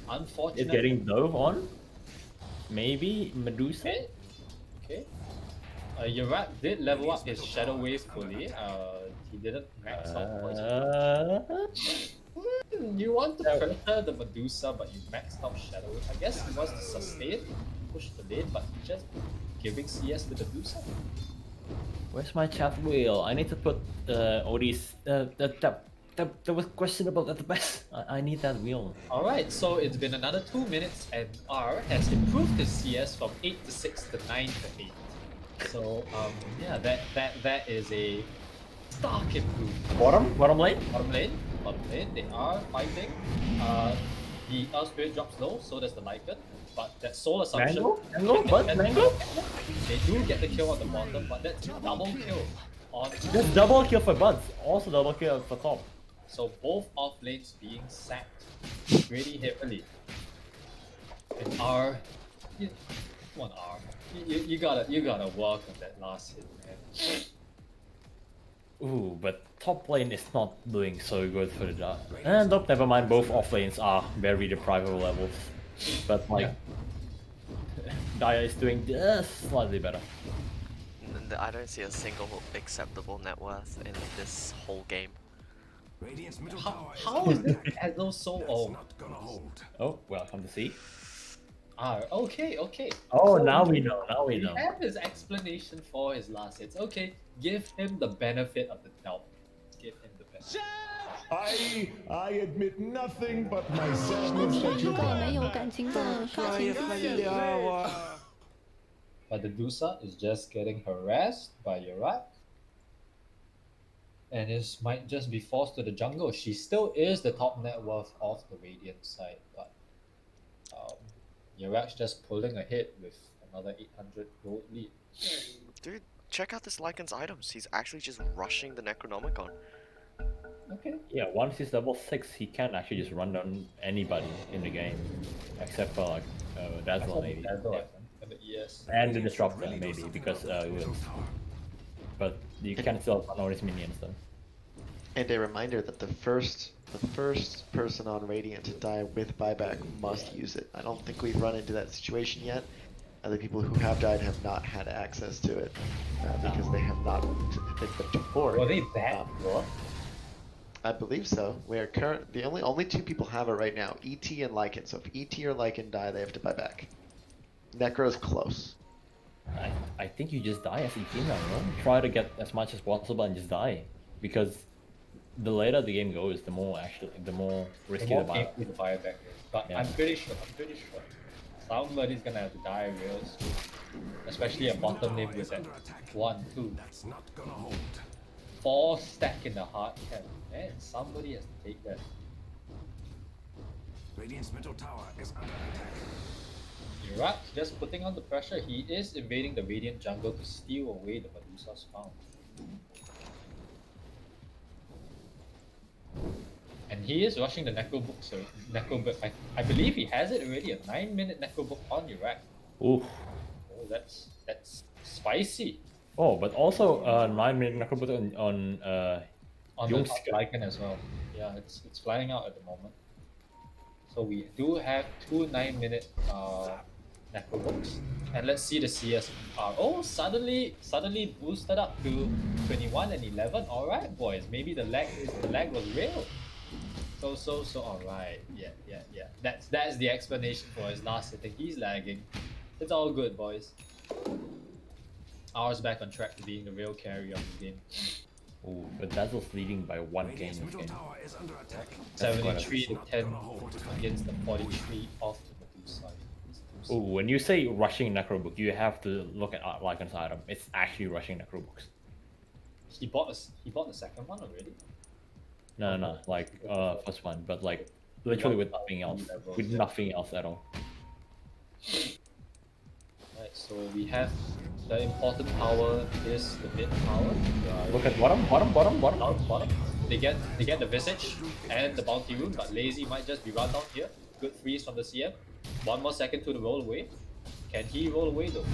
Unfortunate. It's getting dove on. Maybe Medusa. Okay. Yarrak did level up his Shadow Wave fully. He didn't max out poison. You want to pressure the Medusa, but you maxed out Shadow Wave. I guess he wants to sustain, push the lane, but just giving CS to the Medusa. Where's my chat wheel? I need to put all these. That was questionable at the best. I need that wheel. Alright, so it's been another 2 minutes, and R has improved his CS from 8-6 to 9-8. So yeah, that is a stark improvement. Bottom lane. Bottom lane, they are fighting. The Earth Spirit drops low, so does the Lycan. But that Soul Assumption. Mango. They do get the kill on the bottom, but that's double kill on. Just double kill for Buds. Also double kill for top. So both off lanes being sacked pretty heavily. And R, come on R, you gotta work on that last hit, man. Ooh, but top lane is not doing so good for the Dire. And nope, never mind. Both off lanes are very deprivable levels, but like Dire is doing just slightly better. I don't see a single acceptable net worth in this whole game. Radiant's middle How, tower how is under this attack. Ezo so That's old? not gonna hold. Oh, welcome to see. Okay, okay. Oh, So now we know. Now we we know. have his explanation for his last hits. Okay, give him the benefit of the doubt. Give him the benefit. I admit nothing but my sadness that you 个没有感情的刷情戏。 But the Dusa is just getting harassed by Yarrak. And might just be forced to the jungle. She still is the top net worth of the Radiant side, but Yarrak's just pulling ahead with another 800 gold lead. Dude, check out this Lycan's items. He's actually just rushing the Necronomicon. Okay. Yeah, once he's level 6, he can actually just run down anybody in the game, except for like Dazzle maybe. Dazzle, Yeah. I think, and the ES. And the Disruptor maybe, because but you can still run all his minions though. And a reminder that the first person on Radiant to die with buyback must use it. I don't think we've run into that situation yet. Other people who have died have not had access to it because they have not been Were they that Um, good? I believe so. We are the only two people have it right now, ET and Lycan. So if ET or Lycan die, they have to buy back. Necro's close. I think you just die as ET now, no? Try to get as much as possible and just die. Because the later the game goes, the more risky the The more buy. painful the buyback is. But Yeah. I'm pretty sure. Somebody's gonna have to die real soon. Especially a bottom lane with that 1, 2, That's not gonna hold. 4 stack in the hard cap. Man, somebody has to take that. Radiant's middle tower is under attack. Yarrak just putting on the pressure. He is invading the Radiant jungle to steal away the Medusa's farm. And he is rushing the Necro book, so Necro book. I believe he has it already. A 9-minute Necro book on Yarrak. Oof. Oh, that's spicy. Oh, but also 9-minute Necrobot on On the Youngster. Lycan as well. Yeah, it's flying out at the moment. So we do have 2 9-minute Necro books. And let's see the CS. Oh, suddenly boosted up to 21 and 11. All right, boys. Maybe the lag was real. So all right. Yeah. That's the explanation for his last hitting. He's lagging. It's all good, boys. Ours back on track to being the real carry of the game. Ooh, but Dazzle's leading by 1 game Radiant's this middle game. tower is under attack. That's quite a- 73 to 10 against the 43 of the Medusa. Ooh, when you say rushing Necrobook, you have to look at Lycan's item. It's actually rushing Necrobooks. He bought the second one already. No, like first one, but like literally with nothing else, with nothing else at all. Right, so we have the important power is the mid power. Look at bottom. Bottom. They get the visage and the bounty rune, but lazy might just be run down here. Good freeze from the CM. 1 more second to the roll away. Can he roll away though?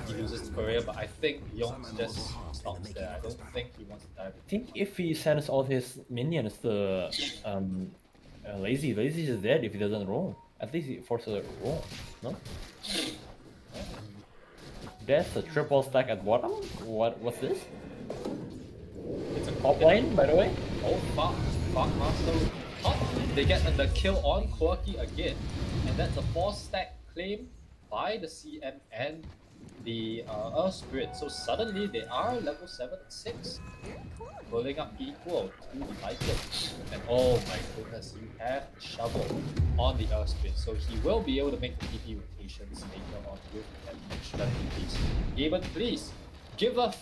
He loses the career, but I think Yong's just stops there. I don't think he wants to die. I think if he sends all his minions to Lazy is dead if he doesn't roll. At least he forces a roll, no? There's a triple stack at bottom? What's this? It's a Top lane, by the way? Oh, fuck master. Top. They get the kill on Quirky again, and that's a 4-stack claim by the CM and the Earth Spirit. So suddenly they are level 7 and 6, pulling up equal to the Lycan. And oh my goodness, you have the shovel on the Earth Spirit, so he will be able to make the TP rotations later on with that extra TPs. Even please give us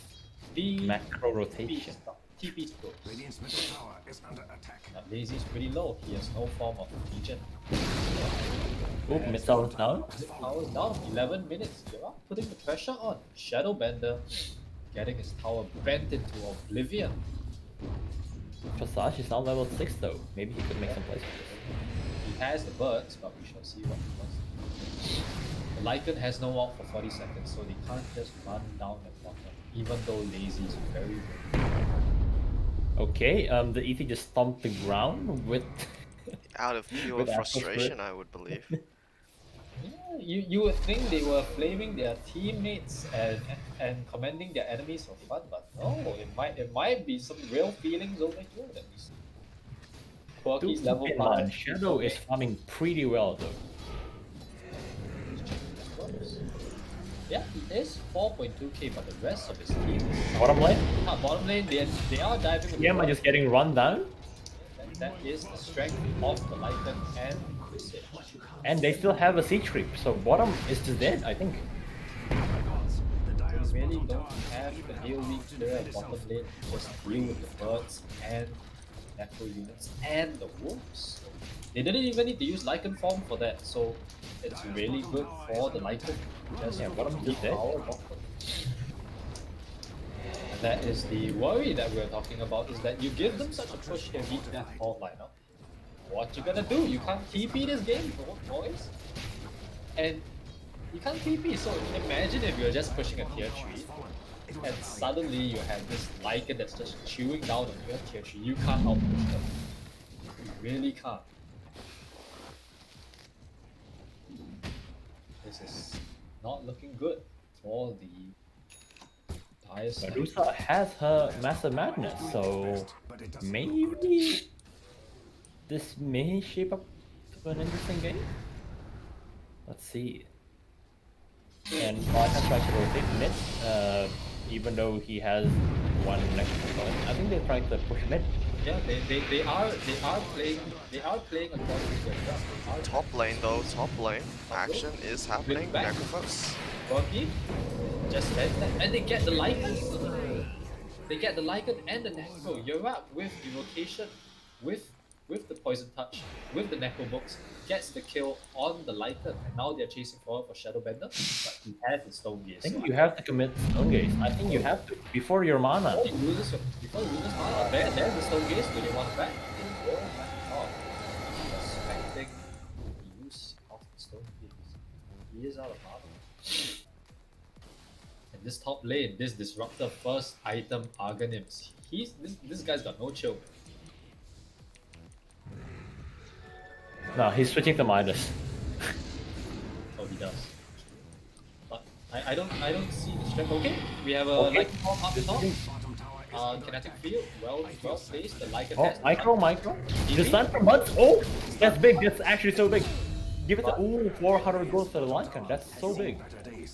the Macro rotation. TP scrolls. Radiant's middle tower is under attack. Now, Lazy's pretty low. He has no form of regen. Oop, mid tower's down. His power's down. 11 minutes. You're putting the pressure on. Shadowbender getting his tower bent into oblivion. Passage is now level 6 though. Maybe he could make some plays. He has the birds, but we shall see what he does. The Lycan has no ult for 40 seconds, so they can't just run down the bottom, even though Lazy is very good. Okay, the ET just stomped the ground with Out of pure With Astral frustration, Spirit. I would believe. Yeah, you would think they were flaming their teammates and commending their enemies for fun, but no, it might be some real feelings over here that we see. Do Quirky's keep level in 5. mind, Shadow is farming pretty well though. Yeah, he is 4.2k, but the rest of his team is Bottom lane, bottom lane. They are diving with yeah, am I just getting run down? that is the strength of the Lycan and the Sage. And they still have a siege creep, so bottom is just dead, I think. They really don't have the AoE clear at bottom lane, just deal with the birds and necro units and the wolves. They didn't even need to use Lycan form for that, so it's really good for the Lycan to just bottom just dead. power bottom. And that is the worry that we're talking about, is that you give them such a push in beat that alt lineup. What you gonna do? You can't TP this game, boys. And you can't TP, so imagine if you're just pushing a tier 3 and suddenly you have this Lycan that's just chewing down on your tier 3. You can't outpush them. You really can't. This is not looking good for the Dire side. Medusa has her Massive Madness, so maybe this may shape up to an interesting game. Let's see. And Lycan tries to rotate mid, even though he has one next component. I think they're trying to push mid. Yeah, they are playing according to their draft. They are Top lane though, top lane. Action is happening. back. Necrophos. Quirky just stands there, and they get the Lycan. They get the Lycan and the Necro. Yarrak with Evocation, with the Poison Touch, with the Necro books, gets the kill on the Lycan, and now they're chasing forward for Shadowbender, but he has the Stone Gaze. I think you have to commit Stone Gaze. I think you have to before your mana. Before you lose mana, there's the Stone Gaze. Do they want it back? They will back off. Respecting the use of the Stone Gaze. He is out of mana. And this top lane, this Disruptor first item Arganims, this guy's got no chill. No, he's switching to Midas. Oh, he does. But I don't see the strength. Okay, we have a Okay. Lycan form up top. Kinetic field, well placed. The Lycan Oh, has micro. The stun from Buds. Oh, that's big. That's actually so big. Give it to 400 gold for the Lycan. That's so big.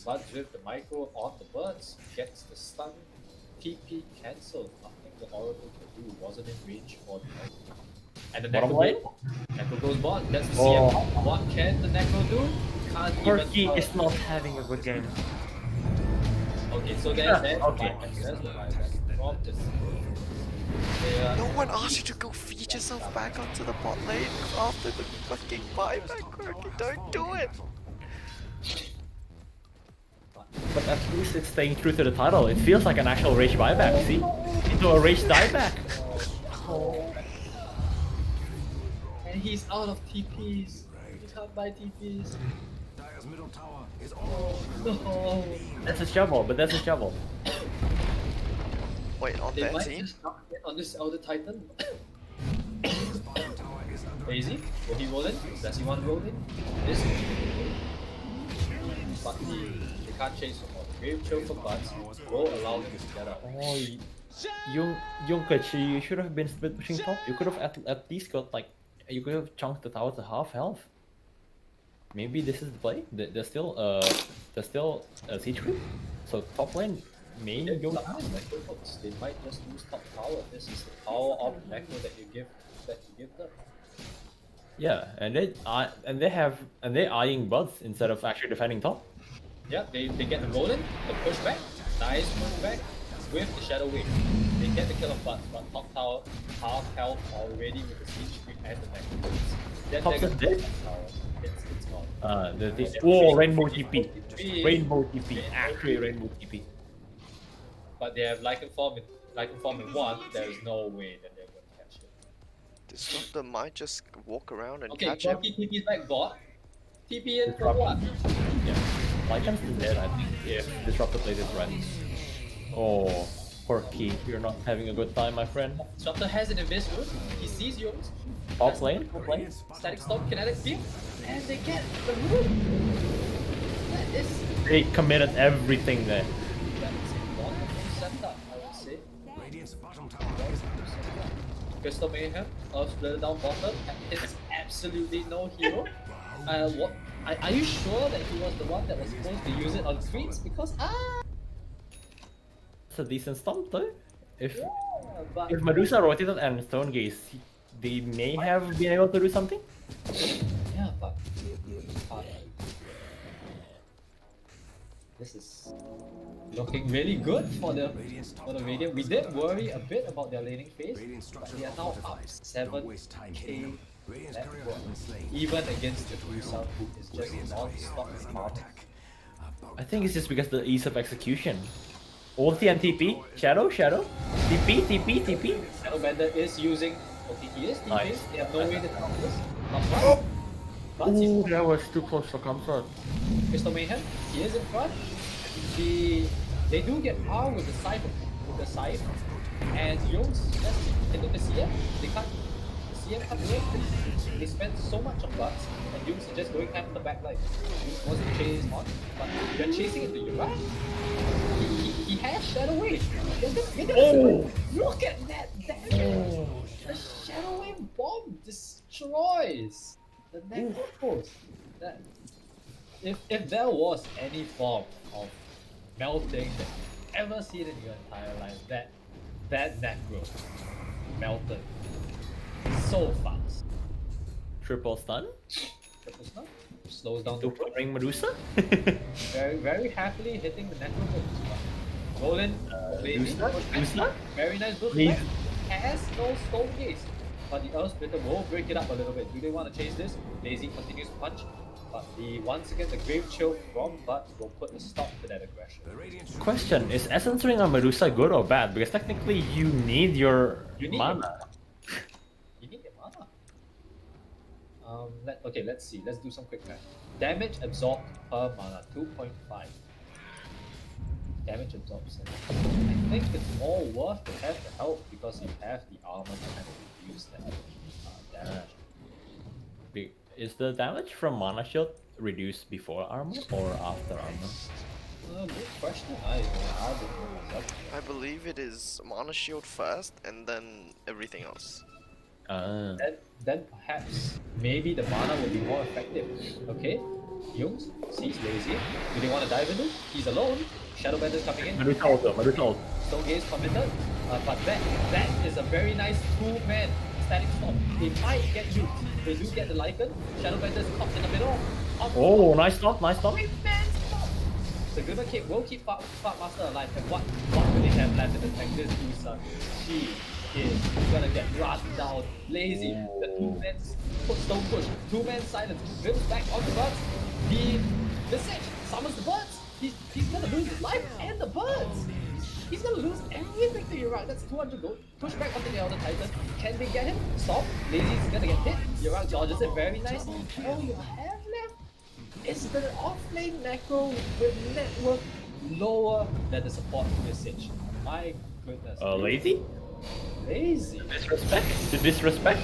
Buds with the micro on the birds gets the stun. TP cancelled. Nothing the Oracle could do. Wasn't in range for the Necro. And the Bottom Necro lane? Necro goes bot. That's the Oh. CM. What can the Necro do? Can't Quirky even. is not having a good game. Okay, so there's Yeah, there's okay. there's the buyback from this. No one asked you to go feed yourself back onto the bot lane after the fucking buyback, Quirky. Don't do it. But at least it's staying true to the title. It feels like an actual rage buyback. See? Into a rage dieback. And he's out of TPs. He can't buy TPs. No. That's a shovel, but that's a shovel. Wait, on They their might team? just not get on this Elder Titan. Daisy, will he roll in? Does he want to roll in? This is but they can't chase him more. The Grave Chill for Buds will allow him to get out. Oh, Junkachi, you should have been split pushing top. You could have at least got like, you could have chunked the tower to half health. Maybe this is the play. There's still a siege creep. So top lane may go down. They might just lose top tower. This is the power of Necro that you give them. Yeah, and they're eyeing buds instead of actually defending top. Yeah, they get the roll in, the push back, nice push back with the Shadow Wave. They get the kill of Buds, but top tower, half health already with the siege creep and the Necro. Then Top's they're is gonna dead. tower. It's gone. Rainbow TP. Rainbow TP. Actually, Rainbow TP. But they have Lycan form in one. There is no way that they're going to catch it. Disruptor might just walk around and Okay, catch him. Quirky TP's back bot. TP in for what? Yeah. Lycan's still dead, I think, if Disruptor plays it right. Oh, Porky, you're not having a good time, my friend. Disruptor has an Invis root. He sees yours. Top lane, top lane. Static Storm, Kinetic Field, and they get the root. That is They committed everything there. that is a wonderful setup, I would say. Crystal Mayhem, Earth Splitter down bottom, and hits absolutely no hero. Are you sure that he was the one that was supposed to use it on Queens? Because It's a decent stomp though. If but Medusa rotated and Stone Gaze, they may have been able to do something. yeah, but this is looking really good for the Radiant. We did worry a bit about their laning phase, but they are now up 7k network, even against the Medusa, who is just non-stop farming. I think it's just because the ease of execution. Ulti and TP. Shadow. TP. Shadowbender is using. Okay, he is TP. Nice. They have no way to counter this. Not much. But Ooh, that was too close for comfort. Crystal Mayhem, he is in front. They do get R with the scythe, and Young's just into the CM. They can't. The CM can't do it. They spend so much on bucks, and Young's is just going ham in the back line. Young's wants to chase on, but they're chasing into Yarrak. He has Shadow Wave. Look at that damage! The Shadow Wave bomb destroys the Necropos. That if there was any form of melting that you've ever seen in your entire life, that Necro melted so fast. Triple stun. Triple stun slows down the Super ring Medusa. very happily hitting the Necro. Roland, Medusa. very nice build. Please. Has no Stone Gaze, but the Earth Splitter will break it up a little bit. Do they want to chase this? Lazy continues to punch, but once again the Grave Chill from Bud will put a stop to that aggression. Question: is Essence Ring on Medusa good or bad? Because technically you need your mana. You need your mana. Let's see. Let's do some quick math. Damage absorbed per mana 2.5. Damage absorption. I think it's more worth to have the health because you have the armor to kind of reduce that damage. Is the damage from mana shield reduced before armor or after armor? Good question. I don't know myself. I believe it is mana shield first and then everything else. Then perhaps maybe the mana will be more effective. Okay, Jungs sees Lazy. Do they want to dive into? He's alone. Shadowbender's coming in. Medusa ult. Stone Gaze committed. But that is a very nice two-man static storm. They might get you. They do get the Lycan. Shadowbender's caught in the middle. Oh, nice stop. Three-man stop. The Glimmer Cape will keep Master alive. And what do they have left in the tank? This Medusa. She is gonna get run down. Lazy. The two-man stone push. Two-man silence. Drips back on the birds. The Sage summons the birds. He's gonna lose his life and the birds. He's gonna lose everything to Yarrak. That's 200 gold. Push back onto the Elder Titan. Can they get him? Stop. Lazy's gonna get hit. Yarrak dodges it very nice. All you have left is the off-lane Necro with network lower than the support Visage. My goodness. Lazy? Lazy. Disrespect?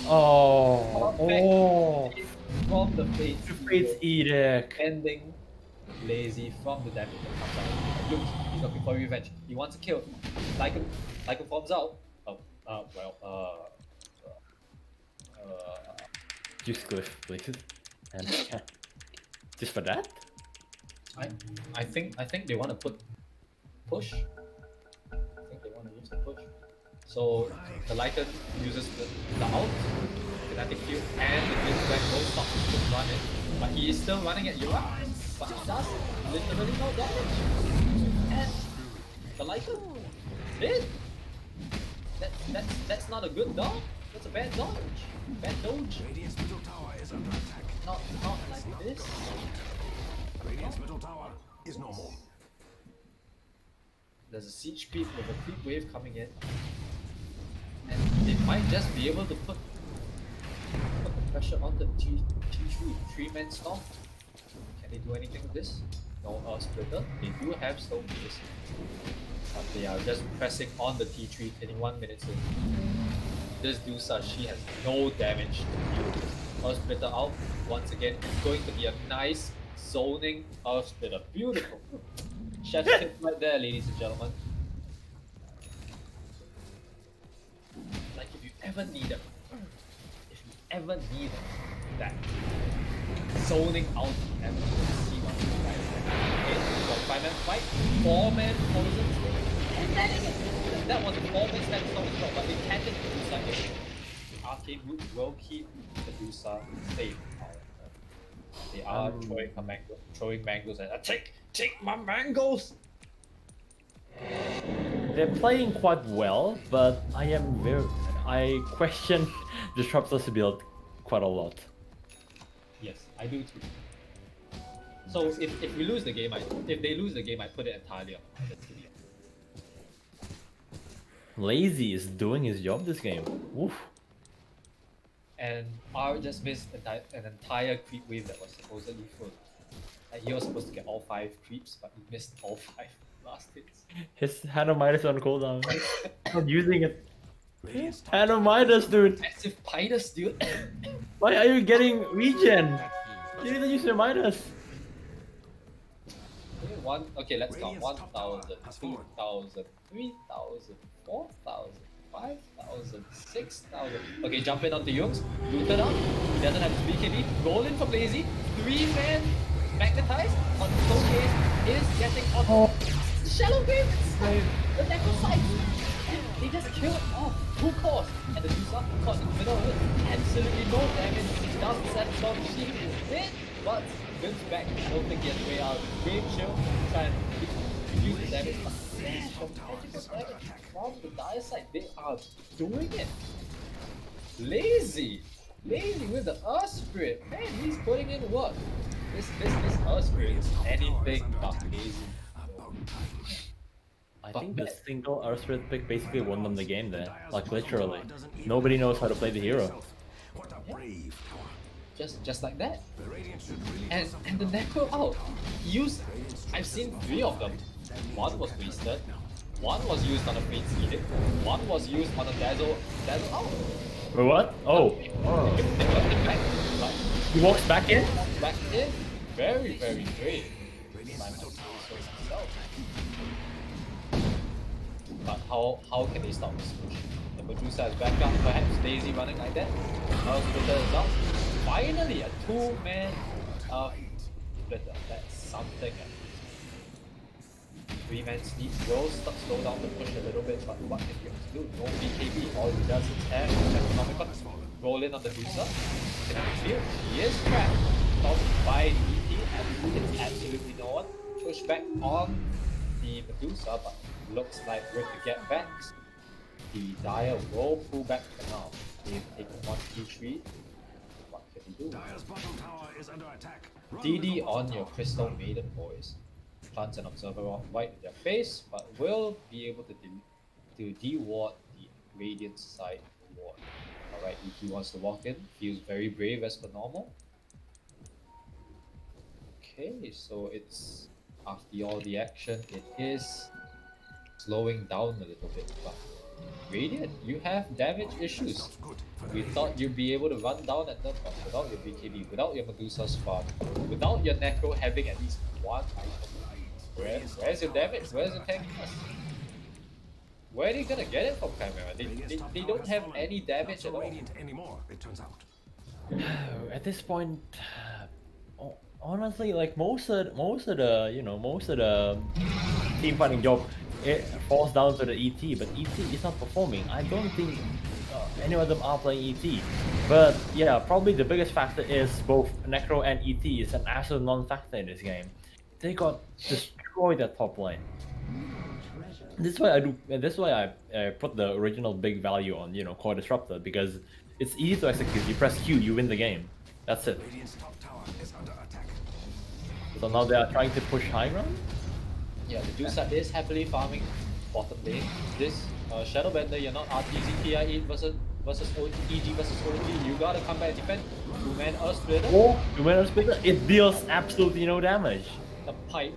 Oh. From the Fate's Edict. ending Lazy from the damage that comes out. Look, he's looking for revenge. He wants to kill. Lycan forms out. Just Glyph, please. And just for that? I think they want to push. I think they want to use the push. So the Lycan uses the ult, kinetic field, and the Blitzcrank both stop to run it. But he is still running at Yarrak. But he does literally no damage. And the Lycan did. That's not a good dodge. That's a bad dodge. Bad dodge. Not like this. Radiant's middle tower is normal. There's a siege creep with a creep wave coming in. And they might just be able to put the pressure on the T3 3-man storm. Can they do anything with this? No Splitter. They do have Stone Gaze. But They are just pressing on the T3, 21 minutes in. This Dusa, she has no damage to deal with. Earth Splitter out. Once again, it's going to be a nice zoning Earth Splitter. Beautiful. Chef's tip right there, ladies and gentlemen. Like if you ever need that zoning out the enemy, see what you guys have. Okay, so 5-man fight, 4-man poison swing, and that was a 4-man standstone shot, but it can't get Medusa in. The arcane root will keep Medusa safe, however. They are throwing mangoes and take my mangoes! They're playing quite well, but I question Disruptor's build quite a lot. Yes, I do too. So if we lose the game, if they lose the game, I put it entirely on this video. Lazy is doing his job this game. Oof. And R just missed an entire creep wave that was supposedly full. And he was supposed to get all 5 creeps, but he missed all 5 last hits. His Hanomidas on cooldown. Not using it. Hanomidas, dude. Massive Midas, dude. Why are you getting regen? You need to use your Midas. Okay, let's count. 1,000, 2,000, 3,000, 4,000, 5,000, 6,000. Okay, jump in onto Yungs. Loot it up. He doesn't have his BKB. Roll in from Lazy. 3-man magnetized on Showcase is getting on. Shallow Grave inside the necrosite. They just killed off 2 cores. And the Dusa caught in the middle of it. Absolutely no damage. He doesn't set it on. She is dead, but Vince back. I don't think he has way out. Grave Chill, try and reduce the damage. But there's some magical damage from the dire side. They are doing it. Lazy with the Earth Spirit. Man, he's putting in work. This Earth Spirit is anything but lazy. I think the single Earth Spirit pick basically won them the game there. Like literally. Nobody knows how to play the hero. Yeah. Just like that. And the Necro out. I've seen 3 of them. One was wasted. One was used on a Fate's Edict. One was used on a Dazzle out. Wait, what? Oh. He walks back in? Back in. Very, very brave. But how can they stop this push? The Medusa is back up, perhaps Daisy running like that. Now Splitter is out. Finally, a 2-man Splitter. That's something. 3-man Sleep will slow down the push a little bit, but what can you do? No BKB, all he does is have Economicon. Roll in on the Medusa. He is trapped. Stopped by the ET, and it's absolutely no one. Push back on the Medusa, but looks like with the get backs, the Dire will pull back for now. They've taken 1 T3. What can he do? Dire's bottom tower is under attack. DD on your Crystal Maiden boys. Plants an Observer right in their face, but will be able to de-ward the Radiant side ward. Alright, ET wants to walk in. Feels very brave as per normal. Okay, so it's after all the action, it is slowing down a little bit, but Radiant, you have damage issues. We thought you'd be able to run down at them, but without your BKB, without your Medusa's farm, without your Necro having at least 1 item. Where's your damage? Where's your tankiness? Where are they gonna get it from, Chimera? They don't have any damage at all. Anymore, it turns out. At this point, honestly, like most of the team fighting job, it falls down to the ET, but ET is not performing. I don't think any of them are playing ET. But yeah, probably the biggest factor is both Necro and ET is an absolute non-factor in this game. They got destroyed at top lane. This is why I put the original big value on Core Disruptor, because it's easy to execute. You press Q, you win the game. That's it. So now they are trying to push high ground? Yeah, the Dusa is happily farming bottom lane. This Shadowbender, you're not RTZ TI8 versus EG versus OG. You gotta come back and defend. 2-man Earth Splitter. Oh, 2-man Earth Splitter, it deals absolutely no damage. The pipe.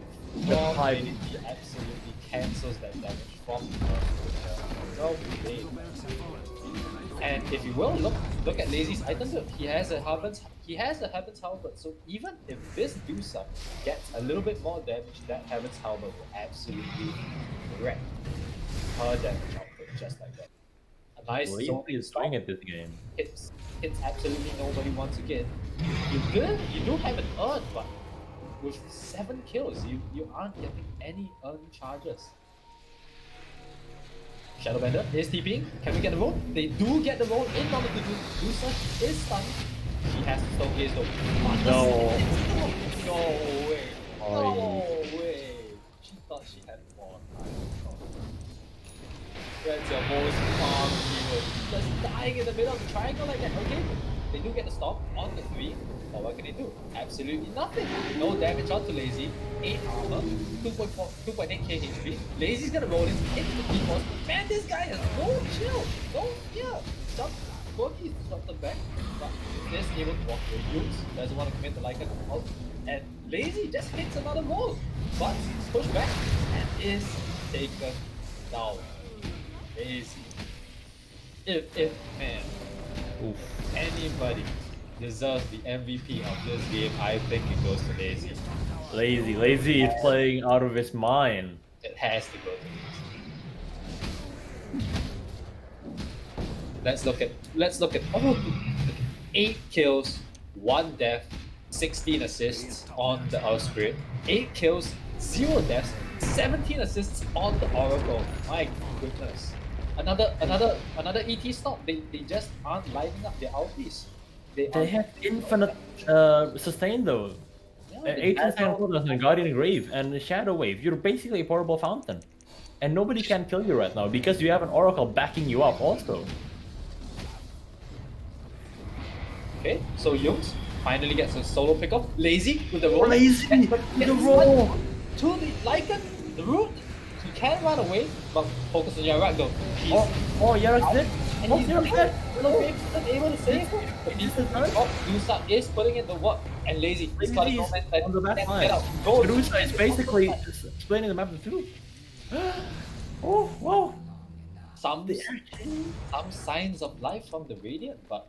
The pipe. Absolutely cancels that damage from the well played. And if you will look at Lazy's item build, he has a Heaven's Halberd. So even if this Dusa gets a little bit more damage, that Heaven's Halberd will absolutely wreck her damage output just like that. A nice Lazy zoning is stop doing it this game. hits absolutely nobody once again. You do have an earn, but with 7 kills, you aren't getting any earn charges. Shadowbender is TPing. Can we get the roll? They do get the roll in order to do such. Is stunned. She has to stone gaze though. But No. No way. Oh, No way. She thought she had more time. That's your most calm hero. Just dying in the middle of the triangle like that. Okay. They do get the stop on the 3. But what can they do? Absolutely nothing. No damage onto Lazy. 8 armor. 2.8k HP. Lazy's gonna roll in. Hit the default. Man, this guy has no chill. No fear. Gorky's shot them back. But is able to walk away. Yukes doesn't want to commit the Lycan out. And Lazy just hits another roll. But pushed back and is taken down. Lazy. If man, Oof. anybody deserves the MVP of this game, I think it goes to Lazy. Lazy is playing out of his mind. It has to go to Lazy. Let's look at 8 kills, 1 death, 16 assists on the Earth Spirit, 8 kills, 0 deaths, 17 assists on the Oracle. My goodness. Another ET stop. They just aren't lighting up their ultis. They have infinite sustain though. Yeah, 18 seconds and Guardian Grave and Shadow Wave. You're basically a portable fountain. And nobody can kill you right now because you have an Oracle backing you up also. Okay, so Yungs finally gets a solo pickup. Lazy with the roll. Lazy But with the gets roll. stunned to the Lycan, the root. He can run away, but focus on Yarrak though. He's Yarrak's dead. and he's Yarrak's dead. able to save. But he's Dusa is putting in the work, and Lazy is cutting Lazy is moment on the back line. Go. Medusa is basically explaining the map too. Oh, whoa. Some signs of life from the Radiant, but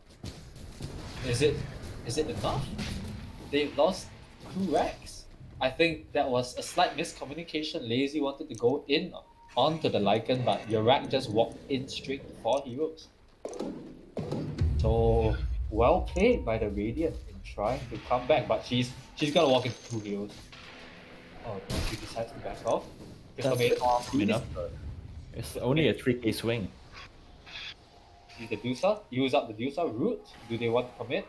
is it enough? They've lost 2 racks. I think that was a slight miscommunication. Lazy wanted to go in onto the Lycan, but Yarrak just walked in straight to 4 heroes. So well played by the Radiant in trying to come back, but she's gonna walk into 2 heroes. Oh no, she decides to back off. That's enough. It's only a 3k swing. Use the Dusa, use up the Dusa root. Do they want to commit?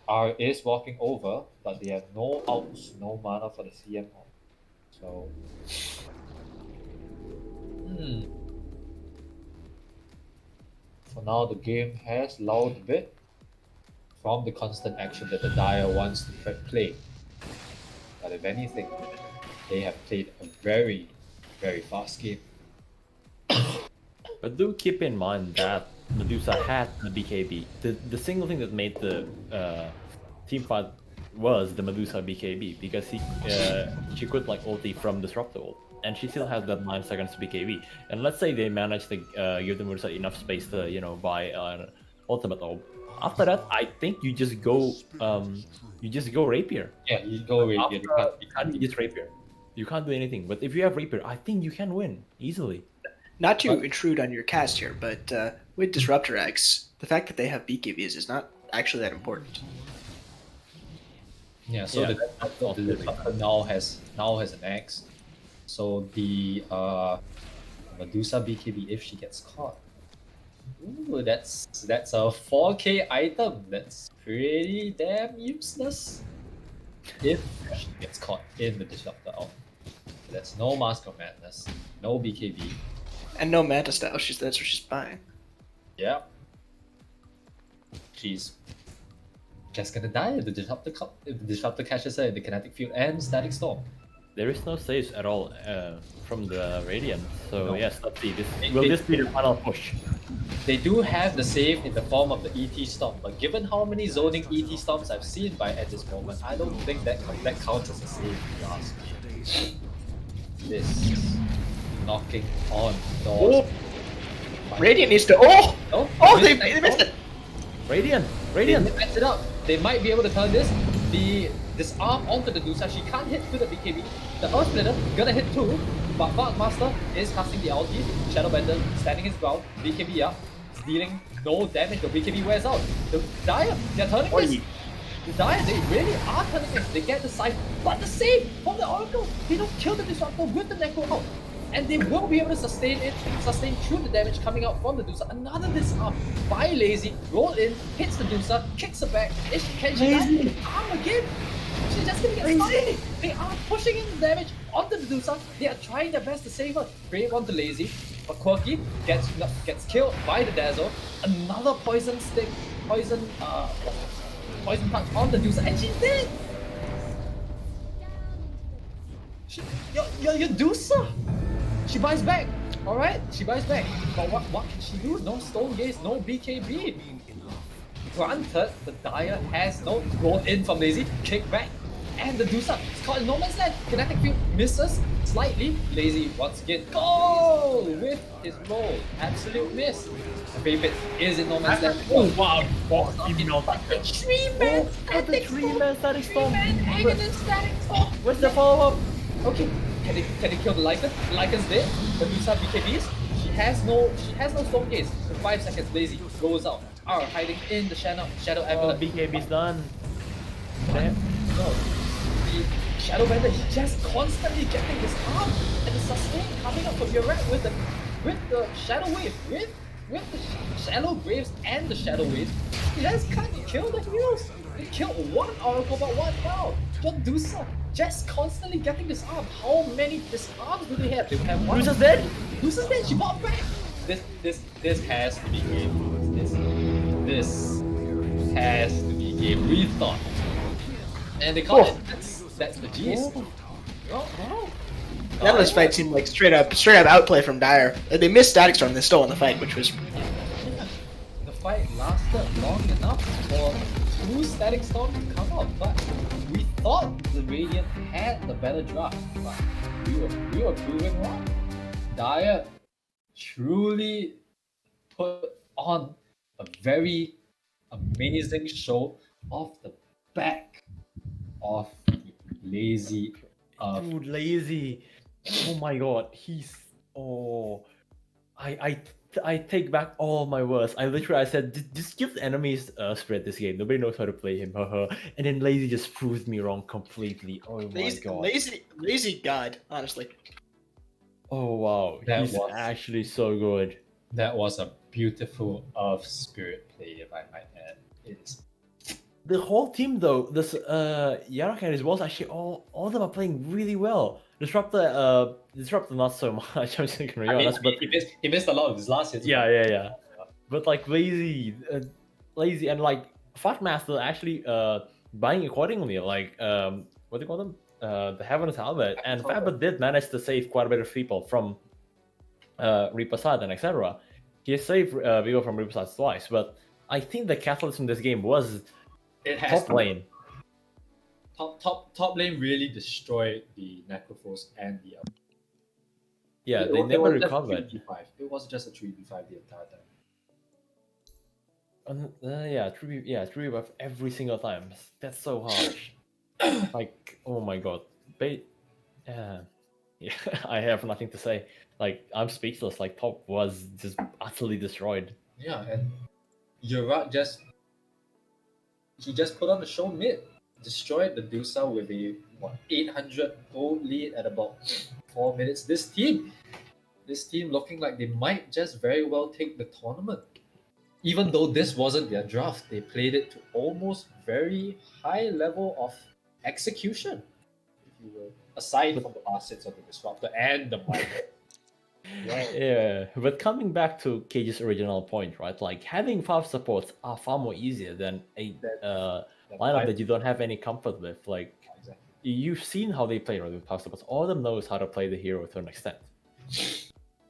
R is walking over, but they have no outs, no mana for the CM. So, for now, the game has lulled a bit from the constant action that the Dire wants to play. But if anything, they have played a very, very fast game. But do keep in mind that Medusa had the BKB. The single thing that made the team fight was the Medusa BKB because she could like ulti from Disruptor ult, and she still has that 9 seconds BKB. And let's say they manage to give the Medusa enough space to buy an ultimate ult. After that, I think you just go Rapier. Yeah, you go Rapier. You can't just Rapier. You can't do anything. But if you have Rapier, I think you can win easily. Not to intrude on your cast here, but with Disruptor X, the fact that they have BKBs is not actually that important. Yeah, so the Disruptor now has an X. So the Medusa BKB if she gets caught. Ooh, that's a 4k item. That's pretty damn useless. If she gets caught in the Disruptor out. That's no Mask of Madness, no BKB. And no Manta Style, that's what she's buying. Yeah. She's just gonna die if the Disruptor catches her in the Kinetic Field and Static Storm. There is no saves at all from the Radiant, so No. yes, let's see. Will this be the final push? They do have the save in the form of the ET Storm, but given how many zoning ET Storms I've seen at this moment, I don't think that counts as a save if you ask me. This knocking on doors. Radiant needs to. Oh! No, Oh, they missed it! Radiant! They Radiant! messed it up. They might be able to turn the disarm onto the Dusa. She can't hit through the BKB. The Earth Splitter gonna hit too, but Dark Master is casting the ulti. Shadowbender standing his ground. BKB up. It's dealing no damage. The BKB wears out. The Dire, they're turning this. The Dire, they really are turning this. They get the side, but the save from the Oracle. They don't kill the Disruptor with the Necro out. And they will be able to sustain through the damage coming out from the Dusa. Another disarm by Lazy, roll in, hits the Dusa, kicks her back. Can she die? Arm again? She's just gonna get stunned. They are pushing in the damage onto the Dusa. They are trying their best to save her. Brave onto Lazy, but Quirky gets killed by the Dazzle. Another poison stick, poison touch on the Dusa, and she's dead. Your Dusa. She buys back, alright? She buys back. But what can she do? No Stone Gaze, no BKB. Granted, the Dire has no roll in from Lazy, kick back, and the Dusa is caught in no man's land. Kinetic Field misses slightly. Lazy once again go with his roll. Absolute miss. Favorite is in no man's land. Oh wow! Oh, even out. The Tree-Man static storm. Static Storm! Tree-Man Aghanim static storm. Where's the follow-up? Okay, can they kill the Lycan? Lycan's dead. The Dusa BKBs. She has no Stone Gaze. For 5 seconds, Lazy goes out. Hiding in the shadow amulet. BKB's done. Damn. No. The Shadowbender is just constantly getting his arm and the sustain coming up from Yarrak with the Shadow Wave, with the Shadow Graves and the Shadow Wave. He just can't kill the heroes. They killed one Oracle, but what now? John Dusa just constantly getting this arm. How many disarms do they have? They have one. Dusa's dead? Dusa's dead. She bought back. This has to be game. This has to be game rethought. And they call it. That's the G's. That was fight seemed like straight up outplay from Dire. They missed Static Storm, they still won the fight, which was. The fight lasted long enough for 2 Static Storms to come out, but we thought the Radiant had the better draft, but we were proven wrong. Dire truly put on a very amazing show off the back of Lazy. Dude, Lazy. Oh my god, he's. Oh. I take back all my words. I said, just give the enemies spread this game. Nobody knows how to play him. And then Lazy just proved me wrong completely. Oh my god. Lazy god, honestly. Oh wow, he's actually so good. That was a beautiful Spirit play, if I might add. It's The whole team though, this Yarrak and his walls actually all of them are playing really well. Disruptor not so much. I'm just gonna be honest, but he missed a lot of his last hits. yeah. But like Lazy and like Fatmaster actually buying accordingly. Like what do you call them? The Heaven's Helmet, and Faber did manage to save quite a bit of people from Reaper side and etc. He saved people from Reaper side twice, but I think the catalyst in this game was top lane. Top lane really destroyed the Necrophos and the Yeah, they never recovered. It was just a 3v5 the entire time. Yeah, 3v5 every single time. That's so harsh. Like, oh my god. Yeah, I have nothing to say. Like, I'm speechless. Like, top was just utterly destroyed. Yeah, and Yarrak just put on the show mid. Destroyed the Dusa with a 800 gold lead at about 4 minutes. This team looking like they might just very well take the tournament. Even though this wasn't their draft, they played it to almost very high level of execution, if you will. Aside from the last hits of the Disruptor and the Michael. Yeah, but coming back to Cage's original point, right? Like, having 5 supports are far more easier than a lineup that you don't have any comfort with. Like, you've seen how they play with 5 supports. All of them knows how to play the hero to an extent.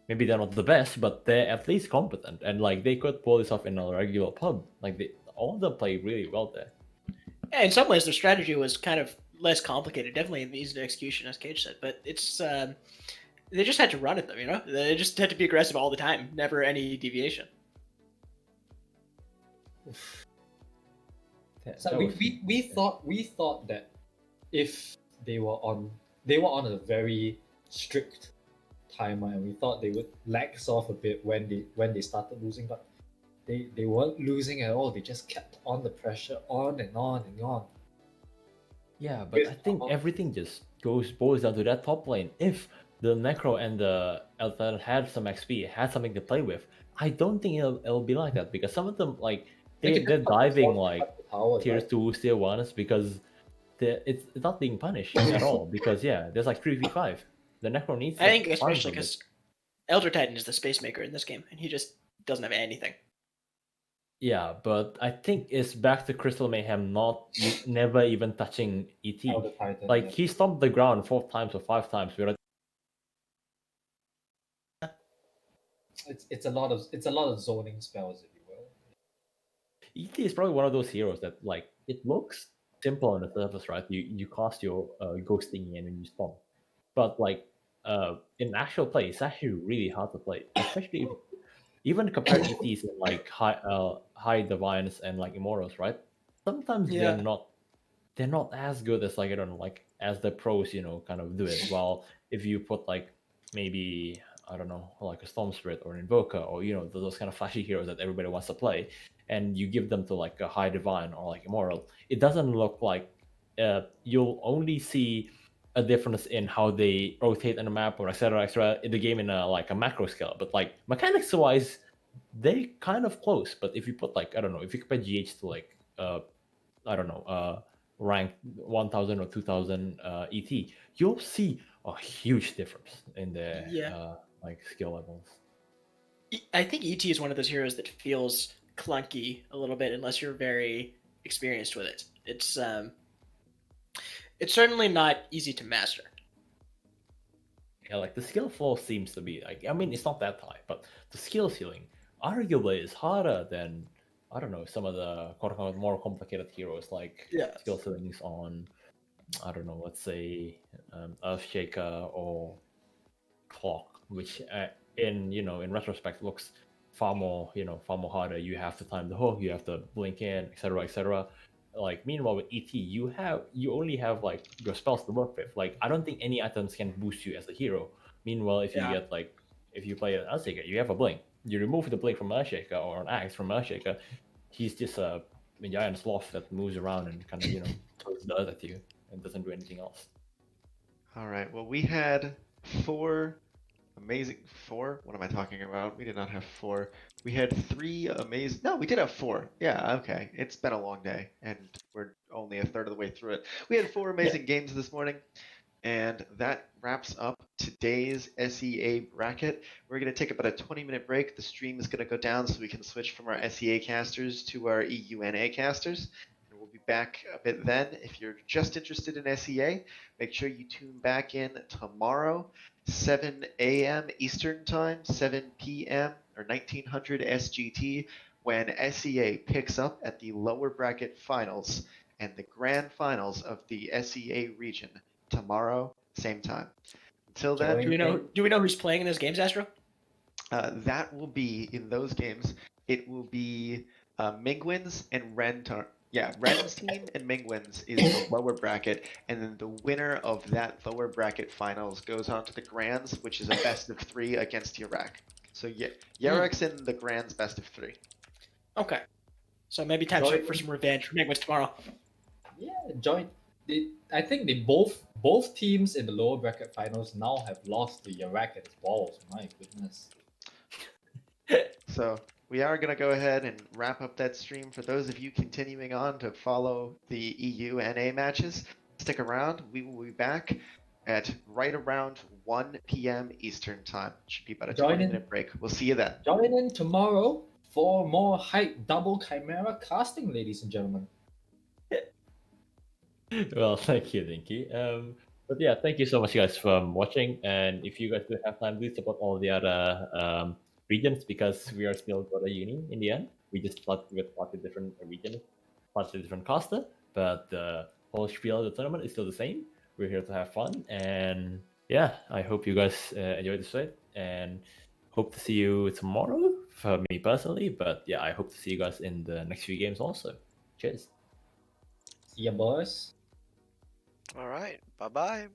Maybe they're not the best, but they're at least competent, and like they could pull this off in a regular pub. Like all of them play really well there. Yeah, in some ways, their strategy was kind of less complicated. Definitely easy to execution, as Cage said. But it's They just had to run at them, you know? They just had to be aggressive all the time, never any deviation. So we thought that if they were on a very strict timer, and we thought they would lax off a bit when they started losing, but they weren't losing at all. They just kept on the pressure on and on and on. Yeah, but With I think our- everything just boils down to that top lane. If the Necro and the Elthar had some XP, had something to play with, I don't think it'll be like that, because some of them, like, They they're can just diving cut like the towers, tier right? 2s, tier 1s, because it's not being punished at all, because yeah, there's like 3v5. The Necro needs I think to farm especially for a bit. because Elder Titan is the space maker in this game, and he just doesn't have anything. Yeah, but I think it's back to Crystal Mayhem never even touching ET. Elder Titan, Like, yeah. he stomped the ground 4 times or 5 times without. It's a lot of zoning spells, if you will. ET is probably one of those heroes that, like, it looks simple on the surface, right? You cast your ghost thingy and then you stomp. But like in actual play, it's actually really hard to play, especially if, even compared ETs in like high divines and like immortals, right? Sometimes Yeah. they're not as good as, like, I don't know, like, as the pros, kind of do it. While if you put like maybe, I don't know, like a Storm Spirit or an Invoker, or those kind of flashy heroes that everybody wants to play, and you give them to like a high divine or like immortal, it doesn't look like you'll only see a difference in how they rotate on the map or etc in the game in a macro scale. But like mechanics wise, they kind of close. But if you put, like, I don't know, if you compare GH to like I don't know, rank 1000 or 2000 ET, you'll see a huge difference in the Yeah. like skill levels. I think ET is one of those heroes that feels clunky a little bit unless you're very experienced with it. It's certainly not easy to master. Yeah, like the skill flow seems to be like, I mean, it's not that high, but the skill ceiling arguably is harder than, I don't know, some of the quote unquote more complicated heroes, like Yeah. skill ceilings on, I don't know, let's say Earthshaker or Clock, which in retrospect looks far more harder. You have to time the hook, you have to blink in, etc., etc. Like, meanwhile with ET, you only have like your spells to work with. Like, I don't think any items can boost you as a hero. Meanwhile, if you Yeah. get like, if you play an Earthshaker, you have a blink. You remove the blink from Earthshaker or an axe from Earthshaker, he's just a giant sloth that moves around and kind of throws dirt at you and doesn't do anything else. All right. Well, we had four amazing. Four? What am I talking about? We did not have four. We had three amazing. No, we did have four. Yeah, okay. It's been a long day, and we're only a third of the way through it. We had four amazing games this morning, and that wraps up today's SEA bracket. We're going to take about a 20-minute break. The stream is going to go down so we can switch from our SEA casters to our EUNA casters. And we'll be back a bit then. If you're just interested in SEA, make sure you tune back in tomorrow, 7 a.m. Eastern Time, 7 p.m. or 1900 SGT, when SEA picks up at the lower bracket finals and the grand finals of the SEA region tomorrow, same time. Until then, Do we know who's playing in those games, Astro? that will be in those games. It will be Minguins and Ren's team and Minguins is the lower bracket, and then the winner of that lower bracket finals goes on to the grands, which is a best of 3 against Yarrak. So Yarrak's in the grands best of 3. Okay. So maybe time for some revenge for Minguins tomorrow. Yeah, join. I think they both teams in the lower bracket finals now have lost to Yarrak and his balls. My goodness. So we are going to go ahead and wrap up that stream. For those of you continuing on to follow the EU NA matches, stick around. We will be back at right around 1 p.m. Eastern Time. Should be about a 20-minute break. We'll see you then. Join in tomorrow for more hype double Chimera casting, ladies and gentlemen. Well, thank you, Dinky. But yeah, thank you so much, guys, for watching. And if you guys do have time, please support all the other regions, because we are still got a uni in the end. We just started with slightly different regions, slightly different caster, but the whole spiel of the tournament is still the same. We're here to have fun, and yeah, I hope you guys enjoyed this fight, and hope to see you tomorrow for me personally. But yeah, I hope to see you guys in the next few games also. Cheers. See ya, boys. All right. Bye bye.